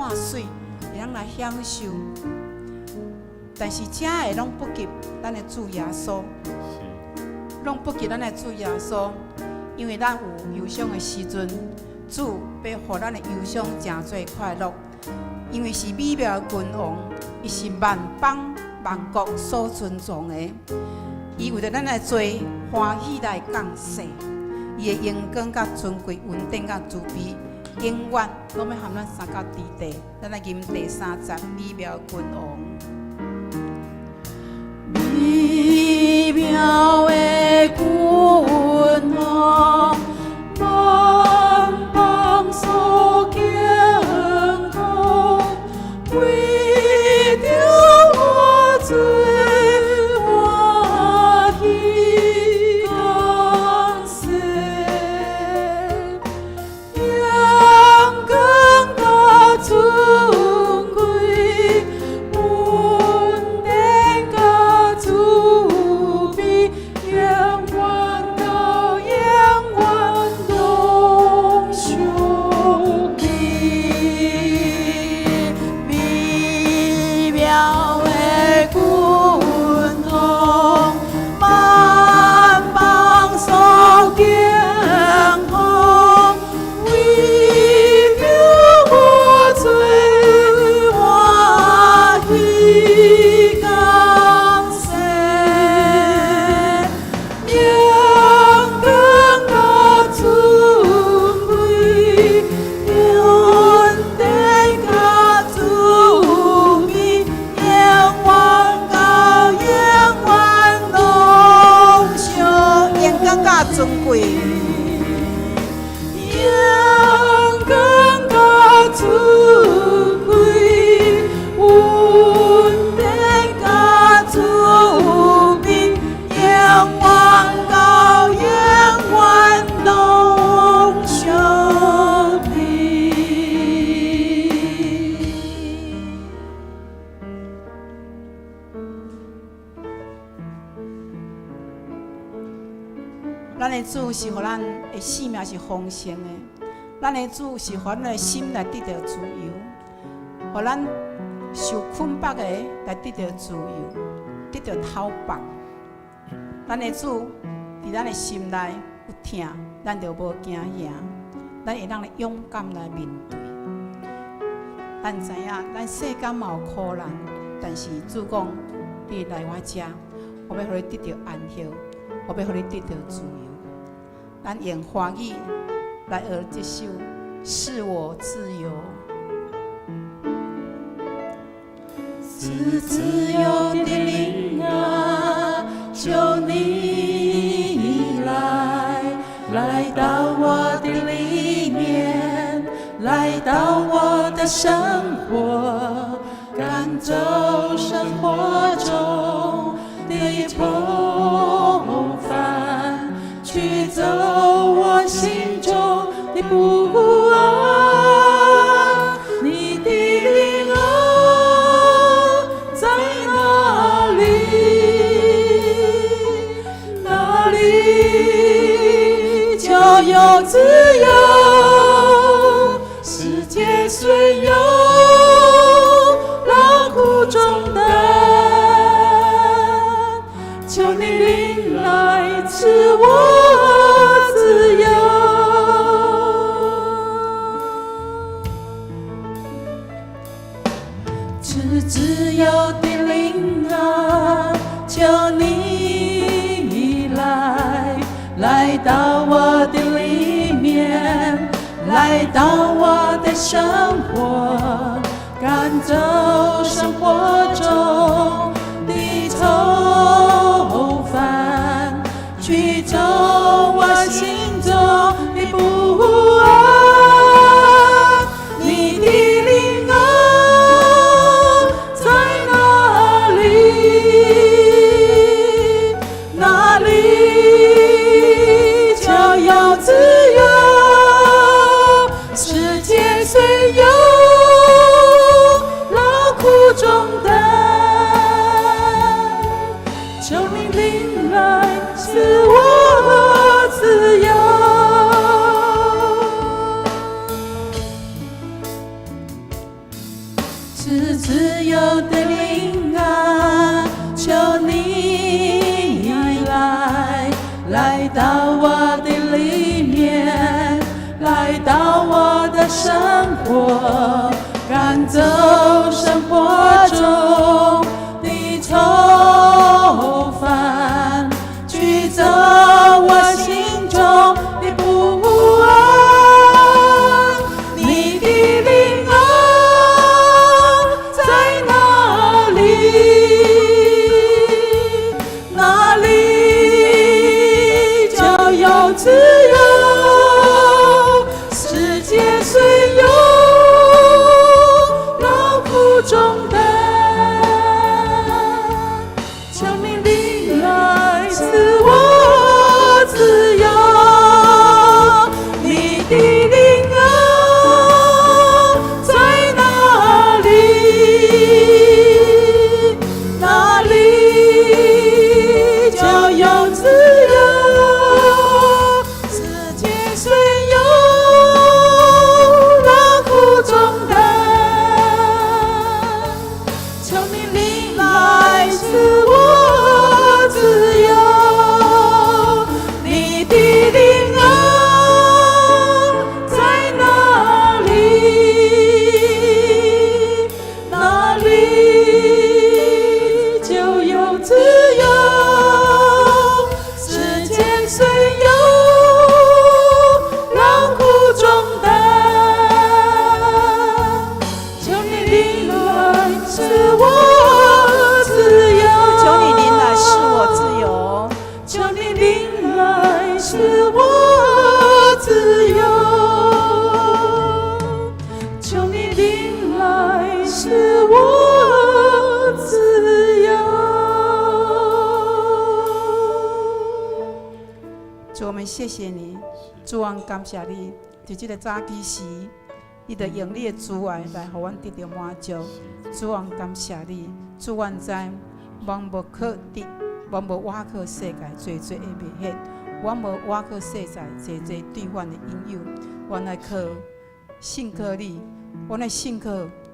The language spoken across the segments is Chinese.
看水，会当来享受。但是这个拢不及咱的主耶稣，拢不及咱的主耶稣，因为咱有忧伤的时阵，主要互咱的忧伤真做快乐。因为是美妙的君王，伊是万邦万国所尊重的。伊为着咱的罪欢喜来降世，伊的荣光、甲尊贵、稳定、甲慈悲，永远拢要含咱三角地地。咱来吟第30美妙的君王。美妙的君王，万邦所敬奉，为着我罪欢喜降世，阳光甲尊贵，稳定甲慈悲，永远到永远拢属你。美妙的君王，万邦所敬奉，为着我罪欢喜降世，阳光甲尊贵，稳定甲慈悲，永远到永远拢属阳光甲尊贵，阳光甲尊贵，稳定甲慈悲，永远到永远拢属你。咱的主是互咱的生命是丰盛的，咱的主是互咱的心来得到自由，互咱受捆绑的来得到自由，得到讨放。咱的主伫咱的心内有痛，咱就无惊赢，咱会当来勇敢来面对。咱知影，咱世间嘛有苦难，但是主讲，你来我遮，我要互你得到安息，我要互你得到自由。咱用华语来学这首《是我自由》。是自由的灵啊，求你来到我的里面，来到我的生活，赶走生活中的愁烦，驱走我心中的不安。你的灵啊，在哪里？哪里就有自由。世界虽有劳苦重担，求你临来赐我自由。是自由的灵啊，求你来到我的里面，来到我的生活，赶走生活中的愁烦，驱走我心中的不安。你的灵啊，在哪里？哪里就有自由。世界虽有劳苦重担，求你临来赐我自由。是自由的灵啊，求你来到我的里面，来到我的生活，赶走生活中的愁烦，驱走我心中的不安。你的灵啊，在哪里？哪里就有自由。世界虽有劳苦重担，求你灵来赐我自由。你的灵啊，在哪里？哪里就有自由。世界虽有劳苦重担，求你灵来赐我自由。你的灵啊，在哪里？哪里就有自由。世界虽有劳苦重担，求你灵来使我自由。求你灵来使我自由，求你灵来使我自由，求你灵来使我自由。主，我们谢谢你，主，我感谢你，在这个早起时，你就用你的主爱来，互阮得到满足。主，我感谢你，主，我知，阮无可得，阮无倚靠世界，最最会袂显；阮无倚靠世界，最最对阮的引诱。阮来靠信靠你，阮的信靠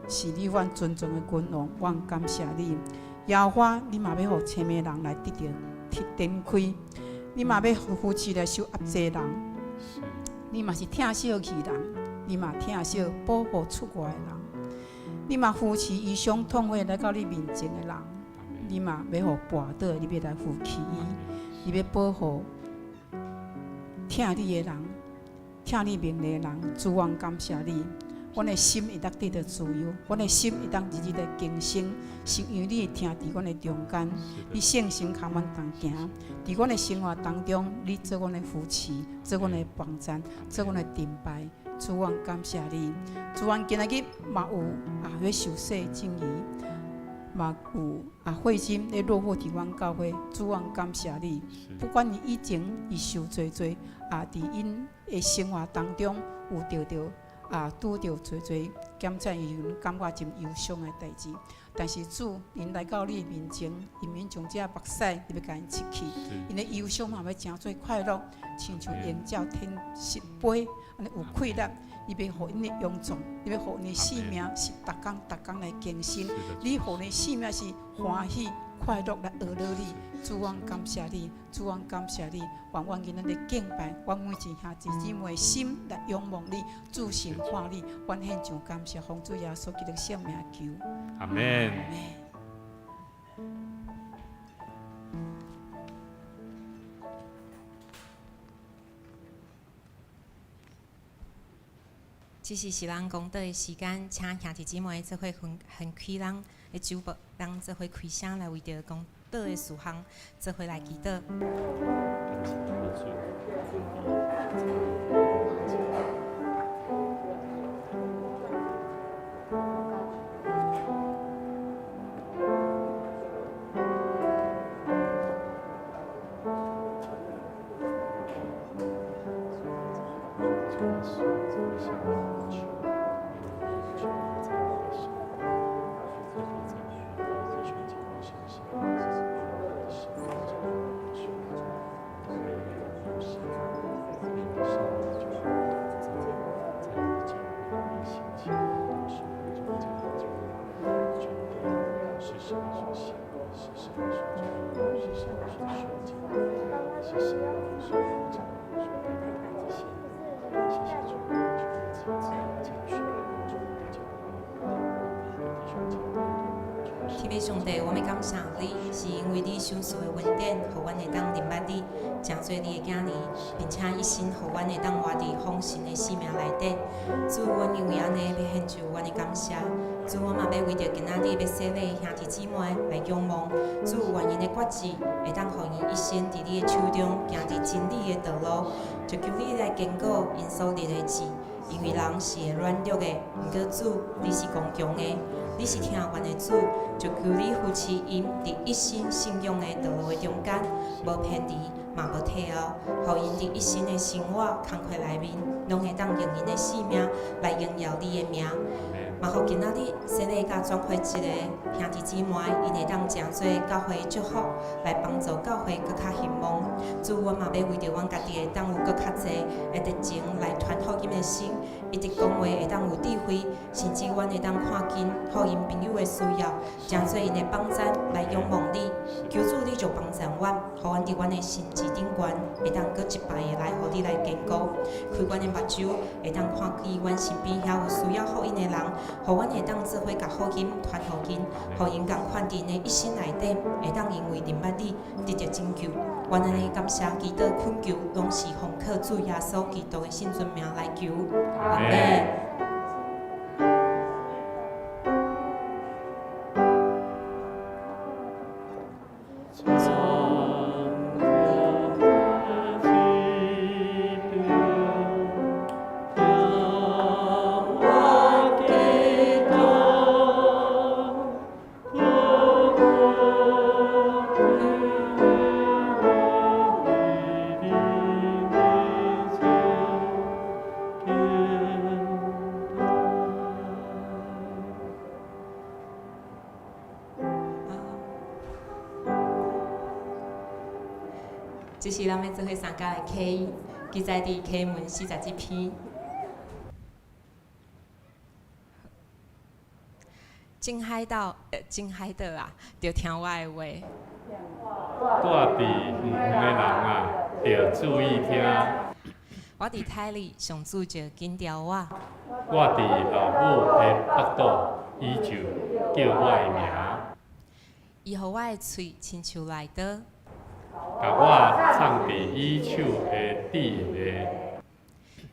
是你阮尊重的君王。阮感谢你，耶和华，你嘛要互青的人来得到展开。你嘛要扶持来受压制人，你嘛是疼惜去人，你嘛疼惜保护出外的人，你嘛扶持异乡痛悔来到你面前的人，你嘛要互跋倒，你要来扶起伊，你要保护疼你的人，疼你名的人。主，我感谢你，阮的心会当得到自由，阮的心会当日日来更新，是因为你会听伫阮的中间，你圣心甲阮同行，伫阮的生活当中，你做阮的扶持，做阮的帮助，做阮的顶拜。主，我感谢你。主，我今仔日嘛有要受洗正义，嘛有慧心咧落户伫阮教会。主，我感谢你。不管伊以前伊受罪伫因的生活当中有得到拄着侪检测，伊感觉真忧伤的代志。但是主，因来到你面前，因免将这目屎，你要甲因拭去，因的忧伤嘛要成做快乐，亲像鹰鸟天食飞，安尼有快乐。你要互因的勇壮，你要互因的性命是逐工来更新，你互因的性命是欢喜快乐来学乐你。主，我感谢你，主，我感谢你，愿阮今仔日敬拜，阮每一兄弟姊妹的心来仰望你，主神化你，阮献上感谢，奉主耶稣基督圣名求。阿门。这是咱讲道的时间，请兄弟姊妹做伙分开咱的酒杯，咱做伙开声来为着讲道的事项，做伙来祈祷。天父上帝，我们感谢你，是因为你享受的恩典，互阮会当明白你，真做你的囝儿，并且一心互阮会当活伫丰盛的生命内底。主，阮因为安尼要献上阮的感谢。主，我嘛要为着今仔日要洗礼兄弟姊妹来仰望。主，愿因的决志会当互因一生伫你的手中行伫真理的道路，就求你来坚固因所立的志。因为人是会软弱的，毋过主，你是刚强的，你是听愿的主，就求你扶持因伫一生信仰的道路的中间，无偏离，嘛无退后，互因伫一生的生活工课内面，拢会当用因的生命来荣耀你的名。嘛，互今仔日洗礼甲转会一个兄弟姊妹，因会当诚做教会的祝福，来帮助教会搁较兴旺。主，阮嘛要为着阮家己会当有搁较侪的热情来传福音的心，一直讲话会当有智慧，甚至阮会当看见互因朋友的需要，诚做因的帮赞来仰望你。求主你就帮助阮，互阮伫阮的心智顶悬，会当搁一摆的来互你来坚固，开阮的目睭，会当看见阮身边遐有需要福音的人。互阮会当做伙甲福音传互因，互因共款伫因的一生内底，会当因为明白你得到拯救。愿安尼感谢祈祷恳求，拢是奉靠主耶稣基督的圣尊名来求。阿门。这是咱要做伙参加的K，记载伫启文41篇。真海岛啊，着听我的话。住伫远远的人啊，着注意听。我伫台里，上主就紧调我。我伫老母的腹肚，伊就叫我的名。伊互我的喙亲像内刀。甲我藏伫伊手的底下，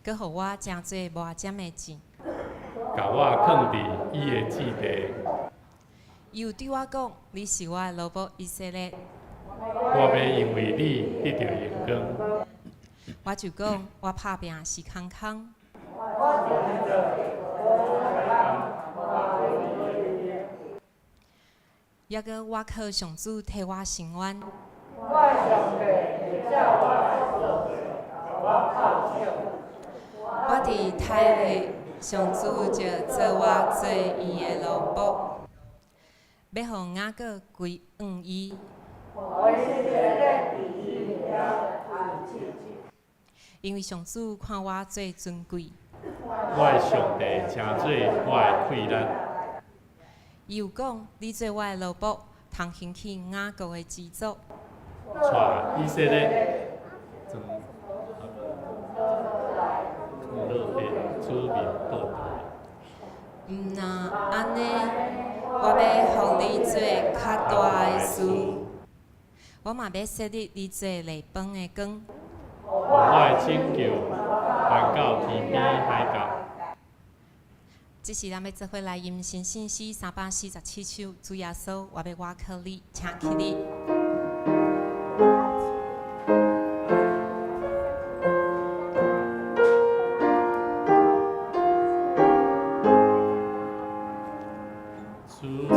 佮互我诚侪无尖的钱，甲我放伫伊的指地。伊有对我讲：“你是我的老母以色列。”我要因为你得到荣光。我就讲：“我拍拼是空空。”抑佮我靠上主替我伸冤。我上帝会叫我伫台里，上主就做我做伊的奴仆，要互雅各归往伊。因为上主看我最尊贵。我的上帝诚做我的快乐。伊有讲：“你做我的奴仆，通兴起雅各的支族。”带以色列从落的子民倒来。毋若安尼，我要互你做较大的事。我嘛要设立你做立饭的光。我的拯救传到天边海角。这是咱要做伙来吟新信诗347首，主耶稣，我要我靠你，请起你。我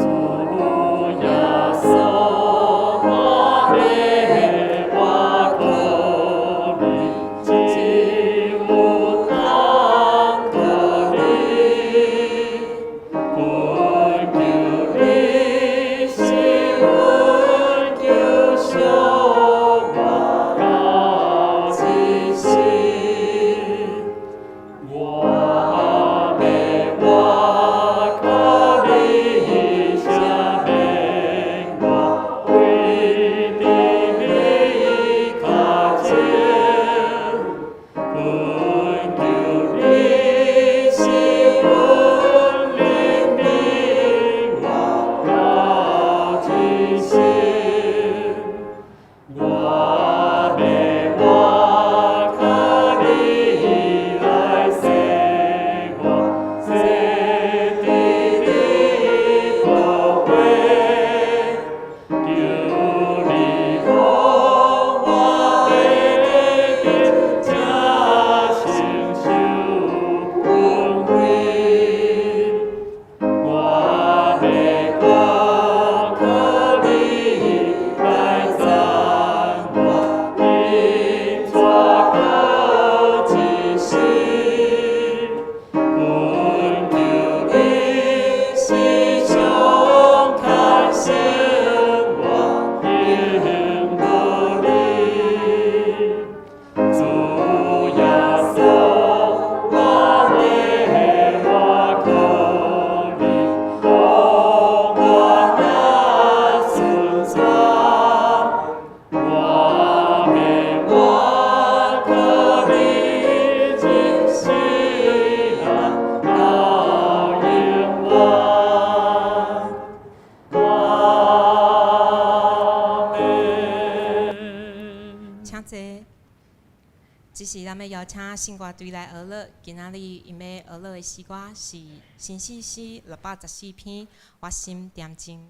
这是咱要邀请新歌队来学乐，今仔日因要学乐的诗歌是《新诗诗614篇》，我心恬静。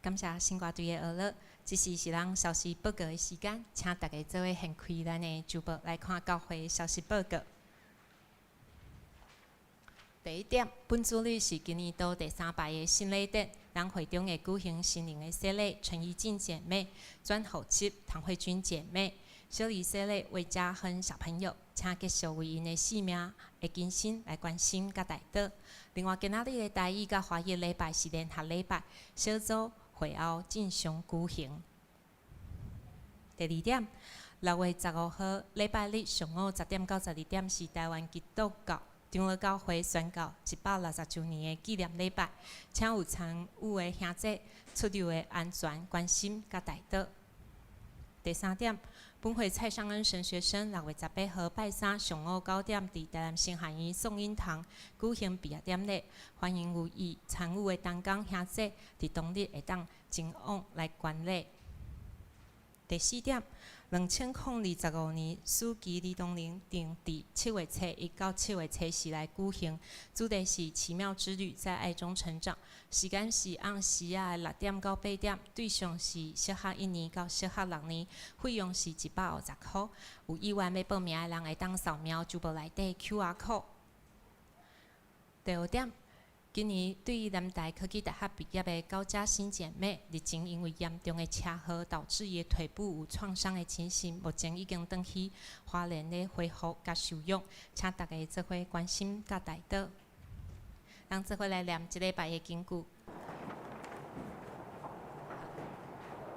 感谢新歌队的学乐，这是咱消息报告的时间，请大家做伙掀开咱的周报来看教会消息报告。第一点，本主日是今年度第3摆的新礼典，咱会中会举行新年的洗礼，陈怡静姐妹、转后七、唐慧君姐妹、小李洗礼为嘉亨小朋友，请继续为因的性命的更新来关心甲带导。另外，今仔日的台语甲华语礼拜是联合礼拜，小组会后正常举行。第二点，6月15号礼拜日上午10点到12点是台湾基督教长老教会宣告160周年的纪念礼拜，请有参与的兄弟出入的安全关心甲带导。第三点，本会蔡尚恩神学生6月18号拜三上午9点，伫台南新汉医颂音堂举行毕业典礼，欢迎有意参与的同工兄姐，伫当日会当前往来观礼。第四点，2025年暑期儿童营定伫7月初1到7月初4来举行，主题是奇妙之旅，在爱中成长。时间是按时啊6点到8点，对象是小学1年到小学6年，费用是150块。有意愿要报名的人会当扫描珠宝内底 QR code。第5点。今年对于南台科技大学毕业的高家新姐妹，日前因为严重的车祸导致伊腿部有创伤的情形，目前已经转去花莲的恢复甲休养，请大家做伙关心甲带导。咱做伙来念一礼拜的经句。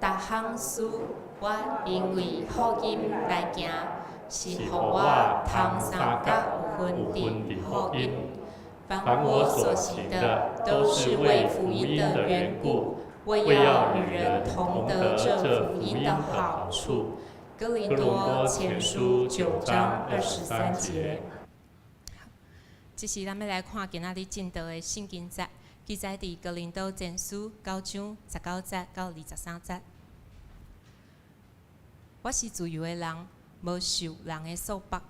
逐项事，我因为福音来行，是互我通三甲有份的福音。凡我所行的，都是为福音的缘故，为要与人同得这福音的好处。哥林多前书9章23节。这是咱要来看今仔日进道的圣经节，记载伫哥林多前书9章19节到23节。我是自由的人，无受人的束缚，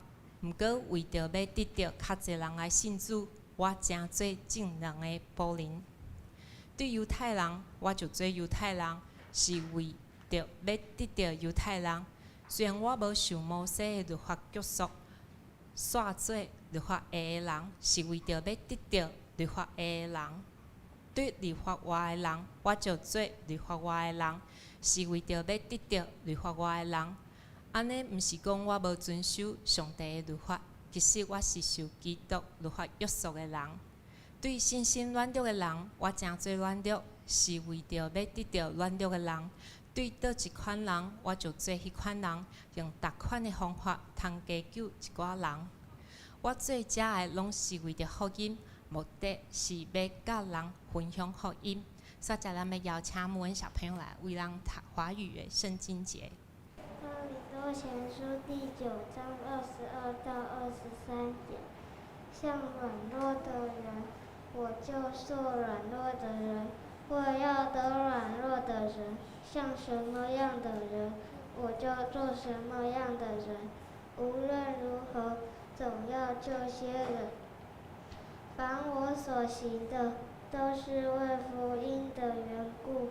毋过为着要得到较侪人来信主。我诚做众人的仆人。对犹太人，我就做犹太人，是为着要得到犹太人。虽然我无受摩西的律法约束，煞做律法下的人，是为着要得到律法下的人。对律法外的人，我就做律法外的人，是为着要得到律法外的人。安尼毋是讲我无遵守上帝的律法。其实我是受基督律法约束的人，对信心软弱的人，我诚做软弱，是为着要得到软弱的人。对倒一款人，我就做迄款人，用逐款的方法通加救一寡人。我做遮的，拢是为着福音，目的是要甲人分享福音。所以，咱要邀请每位小朋友来为人读华语的圣经节。哥林多前书第9章22到23节，像软弱的人，我就做软弱的人；为要得软弱的人，像什么样的人，我就做什么样的人。无论如何，总要救些人。凡我所行的，都是为福音的缘故，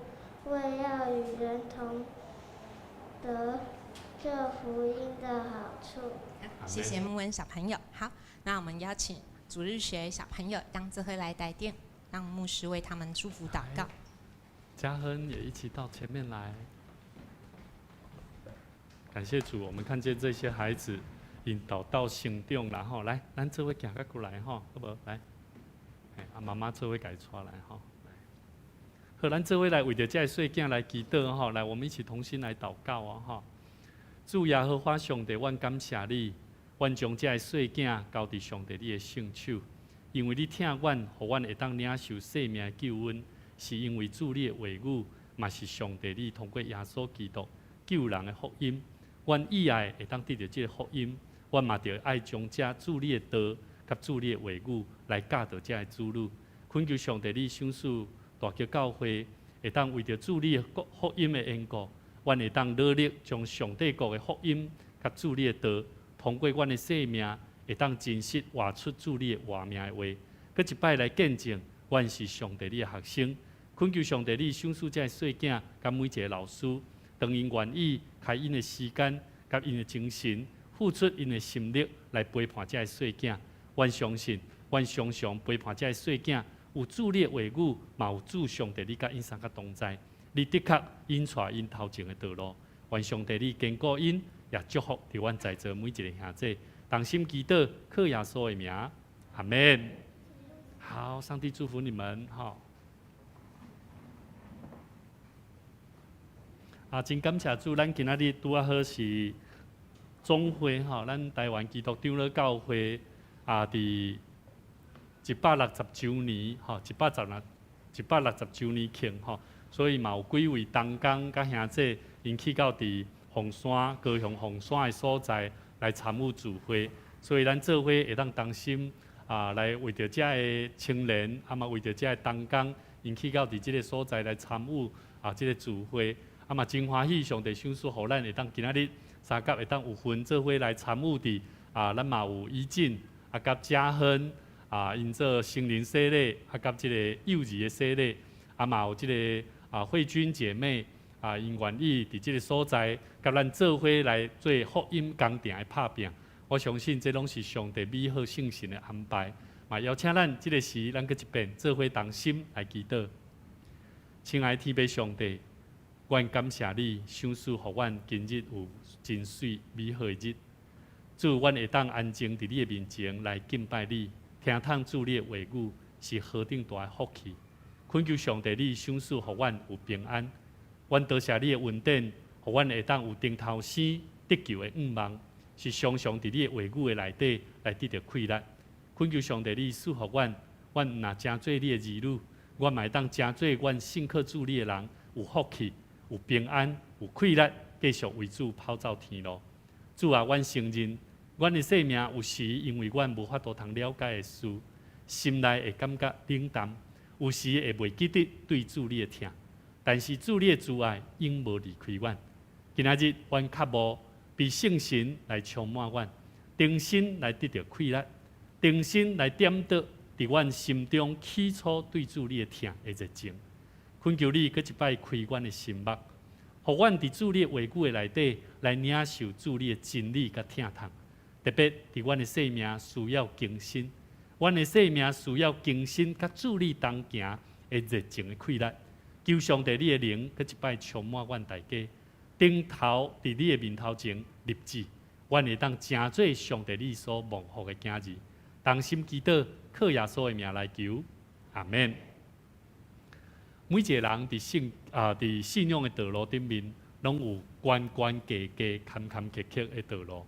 为要与人同得这福音的好处。谢谢木恩小朋友。好，那我们邀请主日学小朋友当这回来带电，让牧师为他们祝福祷告。嘉亨也一起到前面来。感谢主，我们看见这些孩子引导到行动，然后来，咱这位行个过来吼，好不来？妈妈这位改出来吼。好，咱这位来为着这细囝来祈祷吼，来，我们一起同心来祷告啊吼。主耶和华上帝，阮感谢你，阮将这细囝交伫上帝你的圣手，因为你疼阮，互阮会当领受生命的救恩，是因为主你的话语，嘛是上帝你通过耶稣基督救人的福音。阮以爱会当得到这个福音，阮嘛着爱将这主你的道甲主你的话语来教导这个子女。恳求上帝你赏赐大桥教会会当为着主你的福音的缘故，阮会当努力将上帝国的福音甲主你的道，通过阮的生命会当真实活出主你的活命的话。佮一摆来见证，阮是上帝你的学生。恳求上帝你赏赐这细囝甲每一个老师，当因愿意开因的时间甲因的精神，付出因的心力来陪伴这细囝。阮相信，阮常常陪伴这细囝，有主你的话语，嘛有主上帝你甲因三个同在。你的确引带因头前的道路，愿上帝你坚固因，也祝福伫阮在座每一个兄弟。同心祈祷，靠耶稣的名，阿门。好，上帝祝福你们，好。真感谢主，咱今仔日拄啊好是总会吼，咱台湾基督长老教会伫160周年吼，160周年庆吼，所以嘛有几位同工甲兄弟因去到伫凤山、高雄凤山的所在来参与聚会，所以咱做伙会当同心来为着遮的青年，嘛为着遮的同工，因去到伫即个所在来参与即个聚会，嘛真欢喜上帝赏赐互咱会当今仔日三甲会当有份做伙来参与伫咱嘛有怡静甲嘉亨因做心灵洗礼甲即个幼儿的洗礼，嘛有即个慧君姐妹。因愿意伫即个所在，甲咱做伙来做福音工程的拍拼，我相信这拢是上帝美好圣神的安排。嘛，邀请咱即个时，咱搁一遍做伙同心来祈祷。亲爱的天父上帝，愿感谢你赏赐互阮今日有真水美好的日，主，阮会当安静伫你的面前来敬拜你，听通主你的话语，是何等大的福气。恳求上帝你赏赐互阮有平安。阮多谢你的恩典，互阮会当有顶头生得救的愿望，是常常伫你的话语的内底来得到快乐。恳求上帝你赐互阮，阮若真做你的儿女，阮嘛会当真做阮信靠主你的人，有福气、有平安、有快乐，继续为主跑走天路。主啊，阮承认，阮的生命有时因为阮无法度通了解的事，心内会感觉冷淡，有时会袂记得对主你的疼。但是主你的慈爱永无离开阮。今仔日，阮较无被圣神来充满阮，重新来得到快乐，重新来点倒伫阮心中起初对主你的疼的热情。恳求你，搁一摆开阮的心目，互阮伫主你的话语的内底来领受主你的真理甲疼痛。特别伫阮的生命需要更新，阮的生命需要更新，甲主你同行的热情的快乐。求上帝你的灵，搁一摆充满阮大家，顶头伫你的面头前立志，阮会当真做上帝你所蒙福的囝儿。同心祈祷，靠耶稣的名来求，阿免。每一个人伫信仰的道路顶面，拢有关关阶阶、坎坎坷坷的道路。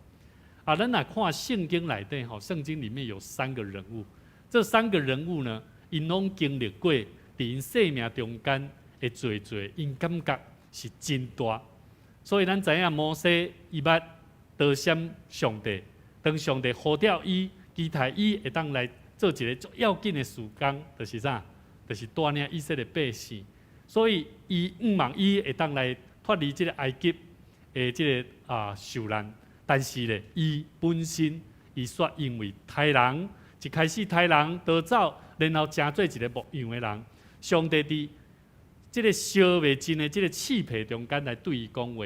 咱来看圣经内底圣经里面有3个人物，这3个人物呢，因拢经历过伫因生命中间。会做，因感觉是真大，所以咱知影摩西伊捌得闪上帝，当上帝呼召伊，期待伊会当来做一个最要紧的事工，就是啥？就是带领以色列百姓。所以伊望伊会当来脱离这个埃及的这个受难，但是咧，伊本身伊却因为杀人，一开始杀人逃走，然后成做一个牧羊的人，上帝伫这个烧未尽的这个气皮中间来对伊讲话，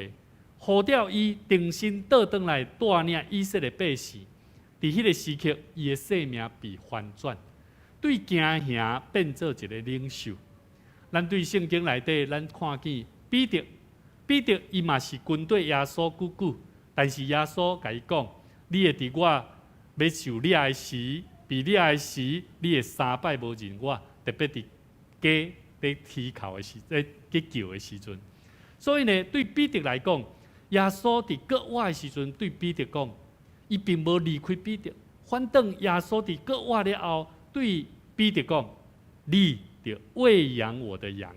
呼召伊重新倒转来带领以色列百姓。伫迄个时刻，伊的生命被翻转，对惊吓变做一个领袖。咱对圣经内底，咱看见彼得伊嘛是跟对耶稣久，但是耶稣甲伊讲：你会伫我要受掠的时，被掠的时，你会3摆无认我，特别伫家。在啼哭的时，在叫的时阵，所以呢，对彼得来讲，耶稣伫国外的时阵，对彼得讲，伊并无离开彼得，反倒耶稣伫国外了后，对彼得讲，你着喂养我的羊。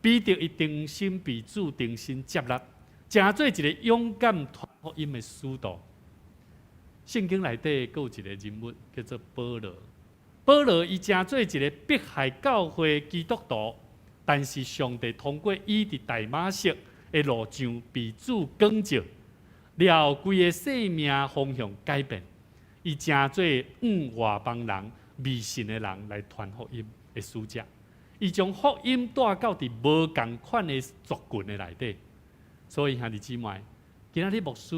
彼得伊定心被主定心接纳，成做一个勇敢传福音的使徒。圣经内底还有一个人物叫做保罗。保罗伊成做一个迫害教会基督徒，但是上帝通过伊伫大马色的路上被主光照，了后规个生命方向改变，伊成做外邦人、未信的人来传福音的使者。伊将福音带到伫无共款的族群的内底。所以兄弟姊妹，今仔日牧师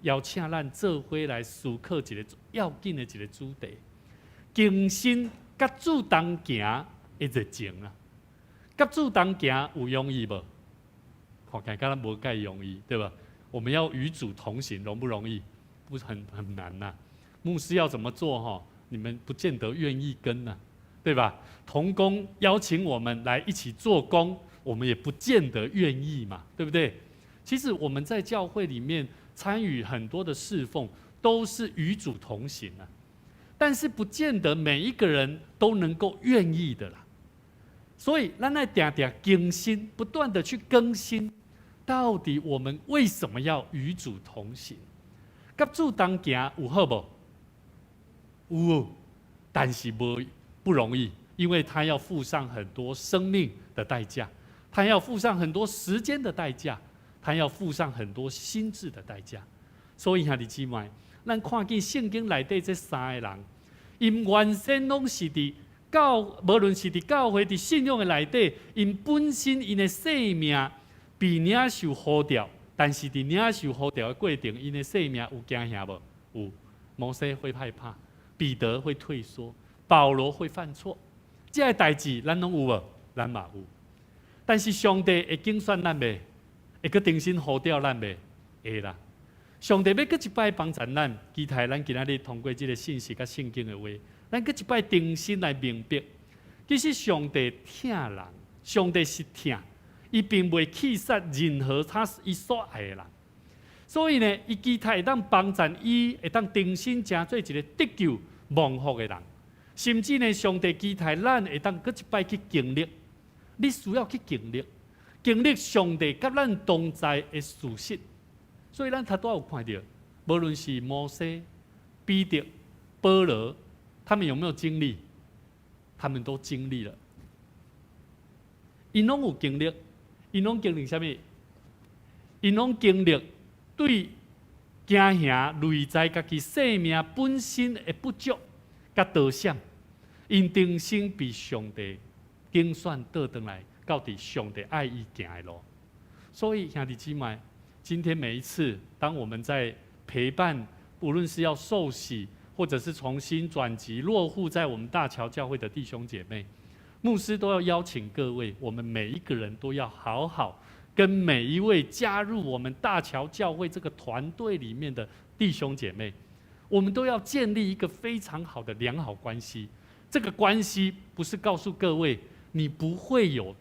邀请咱做伙来思考一个要紧的一个主题。更新甲主同行的热情啊，甲主同行有容易无？看起来敢若无介容易，对吧？我们要与主同行，容不容易？不是很难呐。牧师要怎么做你们不见得愿意跟呐，对吧？同工邀请我们来一起做工，我们也不见得愿意嘛，对不对？其实我们在教会里面参与很多的侍奉，都是与主同行啊。但是不见得每一个人都能够愿意的啦，所以咱要定定更新，不断的去更新，到底我们为什么要与主同行？跟主同行有好不？有，但是不容易，因为他要付上很多生命的代价，他要付上很多时间的代价，他要付上很多心智的代价。所以兄弟姊妹，咱看见圣经内底这三个人，因原先拢是伫无论是伫教会、伫信仰的内底，因本身因的性命被领受呼召，但是伫领受呼召的过程，因的性命有惊吓无？有，摩西会害怕，彼得会退缩，保罗会犯错，这个代志咱拢有无？咱嘛有。但是上帝会竞选咱未？会搁定心呼召咱未？会啦。上帝要搁一摆帮助咱，期待咱今仔日通过这个信息甲圣经的话，咱搁一摆定心来明白，其实上帝疼人，上帝是疼，伊并袂弃杀任何伊所爱的人。所以呢，伊期待会当帮助伊，会当定心成做一个得救蒙福的人。甚至呢，上帝期待咱会当搁一摆去经历，你需要去经历上帝甲咱同在的事实。所以咱头拄有看到，无论是摩西、彼得、保罗，他们有没有经历？他们都经历了。因拢有经历，因拢经历什么？因拢经历对惊吓累在家己生命本身的不足甲倒闪，因定心被上帝拣选倒转来，到底上帝爱伊行的路。所以兄弟姊妹，今天每一次，当我们在陪伴，无论是要受洗，或者是重新转籍落户在我们大桥教会的弟兄姐妹，牧师都要邀请各位，我们每一个人都要好好跟每一位加入我们大桥教会这个团队里面的弟兄姐妹，我们都要建立一个非常好的良好关系。这个关系不是告诉各位你不会有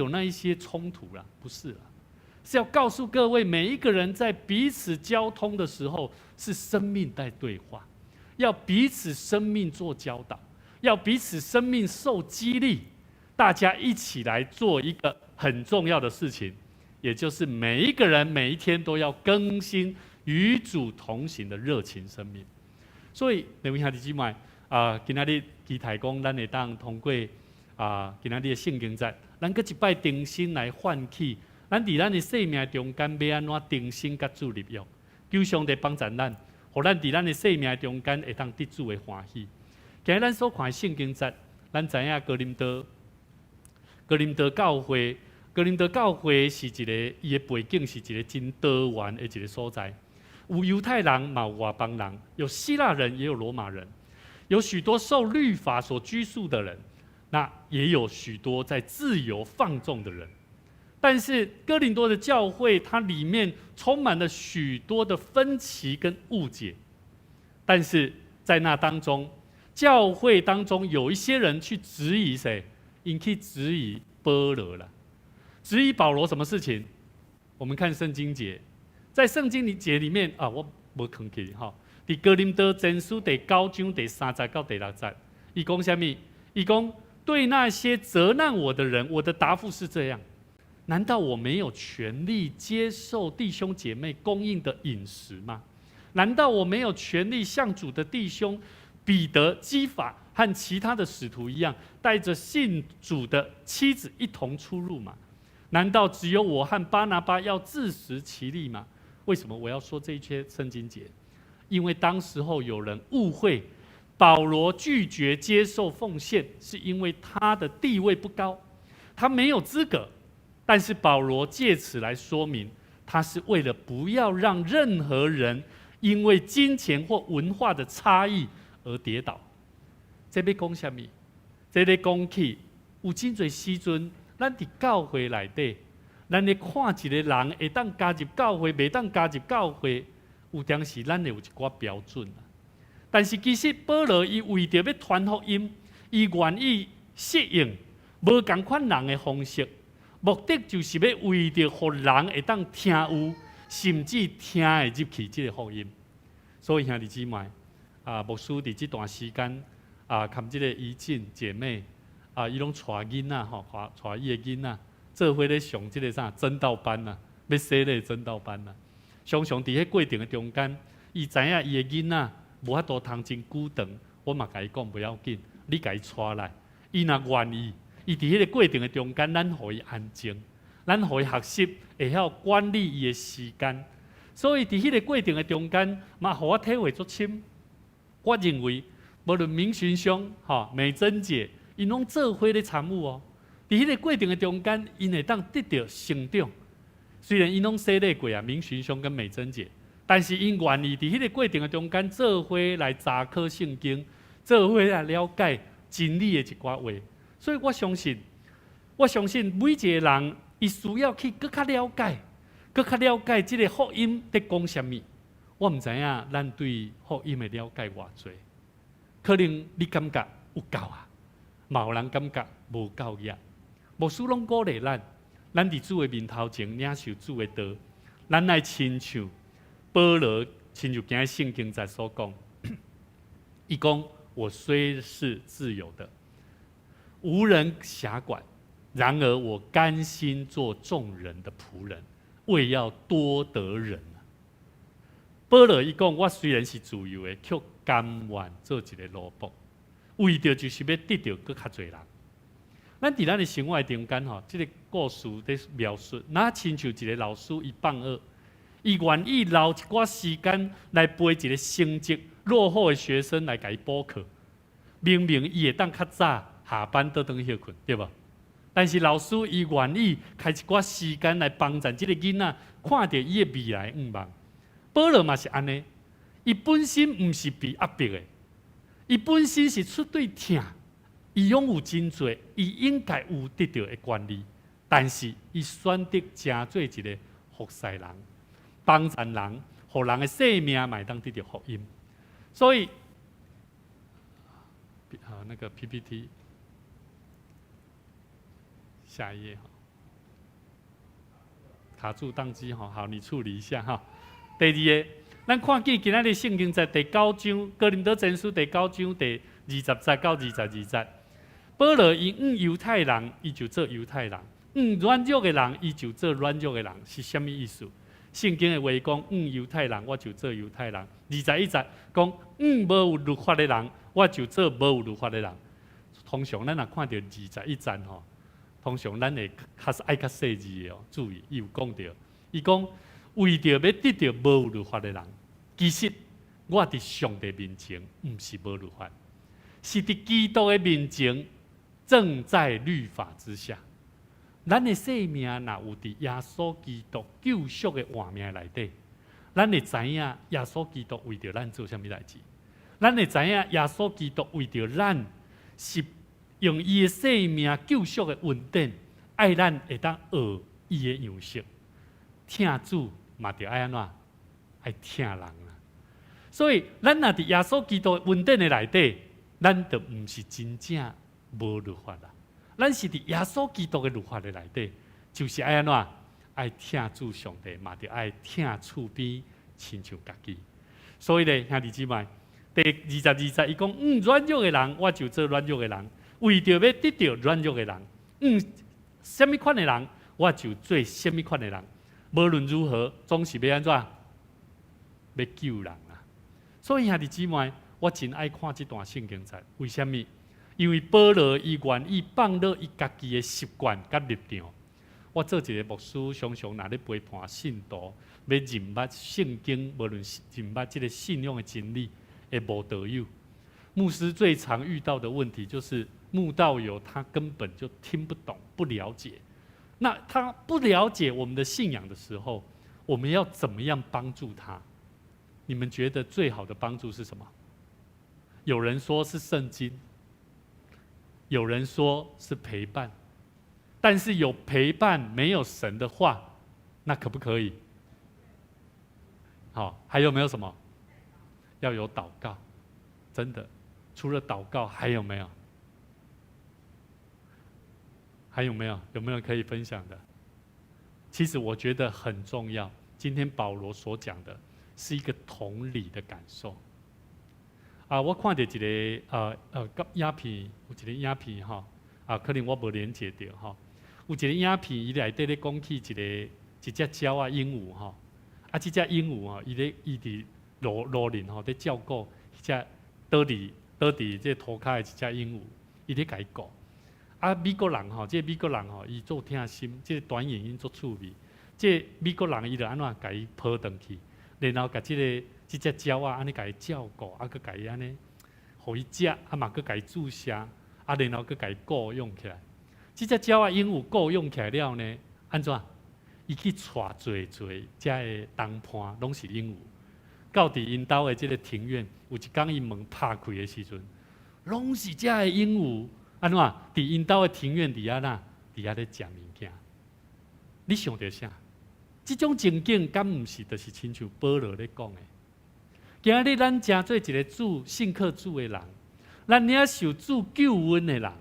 那一些冲突啦，不是啦。是要告诉各位，每一个人在彼此交通的时候，是生命在对话，要彼此生命做教导，要彼此生命受激励，大家一起来做一个很重要的事情，也就是每一个人每一天都要更新与主同行的热情生命。所以，各位兄弟姊妹，今仔日期待讲，咱会当通过今仔日的圣经节，咱搁一摆定心来唤起。咱伫咱的生命中间，要安怎定心甲主立约？求上帝帮助咱，互咱伫咱的生命中间会当得主的欢喜。今日咱所看的圣经节，咱知影哥林多教会是一个伊的背景是一个真多元的一个所在，有犹太人，嘛有外邦人，有希腊人，也有罗马人，有许多受律法所拘束的人，那也有许多在自由放纵的人。但是哥林多的教会，它里面充满了许多的分歧跟误解。但是在那当中，教会当中有一些人去质疑谁？引起质疑保罗了。质疑保罗什么事情？我们看圣经节，在圣经节里面我没看起哈。伫哥林多前书第9章第3节到第6节，伊讲什么？伊讲对那些责难我的人，我的答复是这样。难道我没有权利接受弟兄姐妹供应的饮食吗？难道我没有权利像主的弟兄彼得、基法和其他的使徒一样，带着信主的妻子一同出入吗？难道只有我和巴拿巴要自食其力吗？为什么我要说这一些圣经节？因为当时候有人误会保罗拒绝接受奉献，是因为他的地位不高，他没有资格。但是保罗借此来说明，他是为了不要让任何人因为金钱或文化的差异而跌倒。这要讲什么？这要讲起有真侪时阵，咱伫教会内底，咱咧看一个人会当加入教会，袂当加入教会，有当时咱会有一寡标准。但是其实保罗伊为着要传福音，伊愿意适应无同款人的方式。目的就是要为着互人会当听有，甚至听会入去这个福音。所以兄弟姊妹，牧师伫这段时间看这个怡静姐妹伊拢带囡仔带伊的囡仔做伙咧上即个啥真道班啊，要洗礼真道班啊。常常伫迄过程的中间，伊知影伊的囡仔无法度通真久长，我嘛甲伊讲不要紧，你甲伊带来，伊若愿意，伊伫迄个过程的中间，咱互伊安静，咱互伊学习，会晓管理伊的时间。所以伫迄个过程的中间，嘛互我体会足深。我认为，无论明巡兄、美珍姐，因拢做伙咧参与哦。伫迄个过程的中间，因会当得到成长。虽然因拢洗礼过啊，明巡兄跟美珍姐，但是因愿意伫迄个过程的中间做伙来查考圣经，做伙来了解真理的一寡话。所以我相信每一个人，伊需要去更较了解。更较了解即个福音在讲什么，我唔知影咱对福音的了解偌济，可能你感觉有够啊，嘛有人感觉无够呀。牧师拢鼓励咱伫主的面头前领受主的道，咱来亲像保罗亲像今日圣经在所讲，伊讲我虽是自由的，无人辖管，然而我甘心做众人的仆人。为要多得人啊！保罗伊讲，我虽然是自由的，却甘愿做一个奴仆，为着就是要得到更较侪人。咱伫咱的生活中间吼，这个故事在描述，那亲像一个老师伊放学，伊愿意留一寡时间来陪一个成绩落后的学生来甲伊补课。明明伊会当较早下班倒转去困，对吧？但是老师伊愿意开一寡时间来帮助这个囡仔，看到伊的未来愿望。保罗嘛是安尼，伊本身毋是被压迫的，伊本身是出对疼，伊拥有真多，伊应该有得到的权利，但是伊选择成做一个服侍人、帮助人，互人的生命嘛当得到福音。所以，那个 PPT。下一页哈，卡住宕机哈，好，你处理一下哈。第二个，咱看见今仔日圣经在第9章，哥林多前书第9章第20节到22节，保罗因犹太人，伊就做犹太人；软弱的人，伊就做软弱的人，是什么意思？圣经的话讲，犹太人，我就做犹太人。21节讲，无有律法的人，我就做无有律法的人。通常咱若看到21节吼。通常咱会爱较细致的哦，注意，伊有讲到，伊讲为着要得到无有律法的人，其实我伫上帝面前毋是无律法，是伫基督的面前正在律法之下。咱的生命若有伫耶稣基督救赎的画面内底，咱会知影耶稣基督为着咱做啥物代志，咱会知影耶稣基督为着咱是。用伊的生命救赎的恩典，爱咱会当学伊的样式，听主嘛着爱安怎？爱听人啦。所以咱若伫耶稣基督的恩典的内底，咱就毋是真正无律法啦。咱是伫耶稣基督的律法的内底，就是爱安怎？爱听主上帝，嘛着爱听厝边亲像家己。所以咧，兄弟姊妹，第22节伊讲，软弱的人，我就做软弱的人。为着要得到软弱的人，什么款的人，我就做什么款的人。无论如何，总是要安怎？要救人啊！所以兄弟姊妹，我真爱看这段圣经节。为什么？因为保罗伊愿意放落伊家己的习惯甲立场。我做一个牧师，常常拿咧陪伴信徒，要认捌圣经，无论认捌这个信仰的真理的无道友。牧师最常遇到的问题就是。慕道友他根本就听不懂、不了解，那他不了解我们的信仰的时候，我们要怎么样帮助他？你们觉得最好的帮助是什么？有人说是圣经，有人说是陪伴，但是有陪伴没有神的话，那可不可以？好，还有没有什么？要有祷告，真的，除了祷告还有没有？还有没有？有没有可以分享的？其实我觉得很重要。今天保罗所讲的是一个同理的感受。我看到一个影片，有一个影片哈，可能我无连接到哈。有一个影片，伊内底咧讲起一只鸟啊鹦鹉吼，啊，这只鹦鹉吼，伊伫路林吼，咧照顾迄只倒伫这涂骹的一只鹦鹉，伊咧甲伊顾。啊，美国人吼，美国人吼，伊做疼心，短影音做趣味。美国人伊就安怎甲伊抱转去，然后甲这只鸟啊安尼甲伊照顾，啊，佮甲伊安尼，互伊食，啊嘛佮甲伊注射，啊，然后佮甲伊雇佣起来。这只鸟啊鹦鹉雇佣起来了呢，安怎？伊去带侪遮的同伴，拢是鹦鹉。到伫因兜的这个庭院，有一天伊门拍开的时阵，拢是遮的鹦鹉。安怎？伫因兜的庭院伫遐咧食物件。你想着啥？这种情景，敢毋是就是亲像保罗咧讲的？今日咱诚做一个主信靠主的人，咱领受主救恩的人。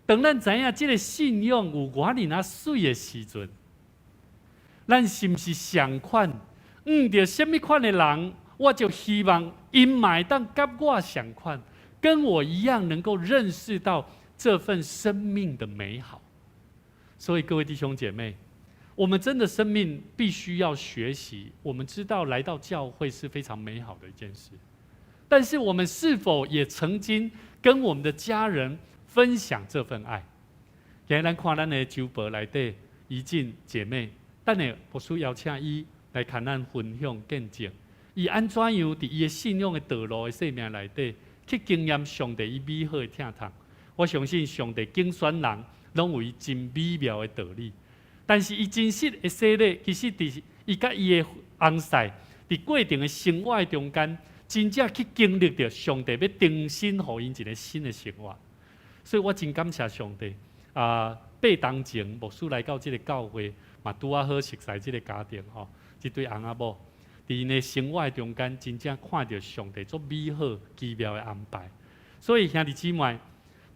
当咱知影这个信仰有偌尔啊水的时阵，咱是毋是相款？着什么款的人，我就希望因嘛当甲我相款。跟我一样能够认识到这份生命的美好，所以各位弟兄姐妹，我们真的生命必须要学习。我们知道来到教会是非常美好的一件事，但是我们是否也曾经跟我们的家人分享这份爱？今日咱看咱的周报内底怡静姐妹，等下牧师邀请伊来看咱分享见证，伊安怎样伫伊的信仰的道路的生命内底。去经验上帝伊美好的疼痛，我相信上帝拣选人，拢有伊真美妙的道理。但是伊真实的洗礼，其实伫伊甲伊的翁婿，伫过程的生活中间，真正去经历着上帝要重新互因一个新的生活。所以我真感谢上帝。8当前牧师来到这个教会，嘛拄好熟悉这个家庭吼，这对翁仔某。伫因的生活中间，真正看到上帝足美好奇妙的安排。所以兄弟姊妹，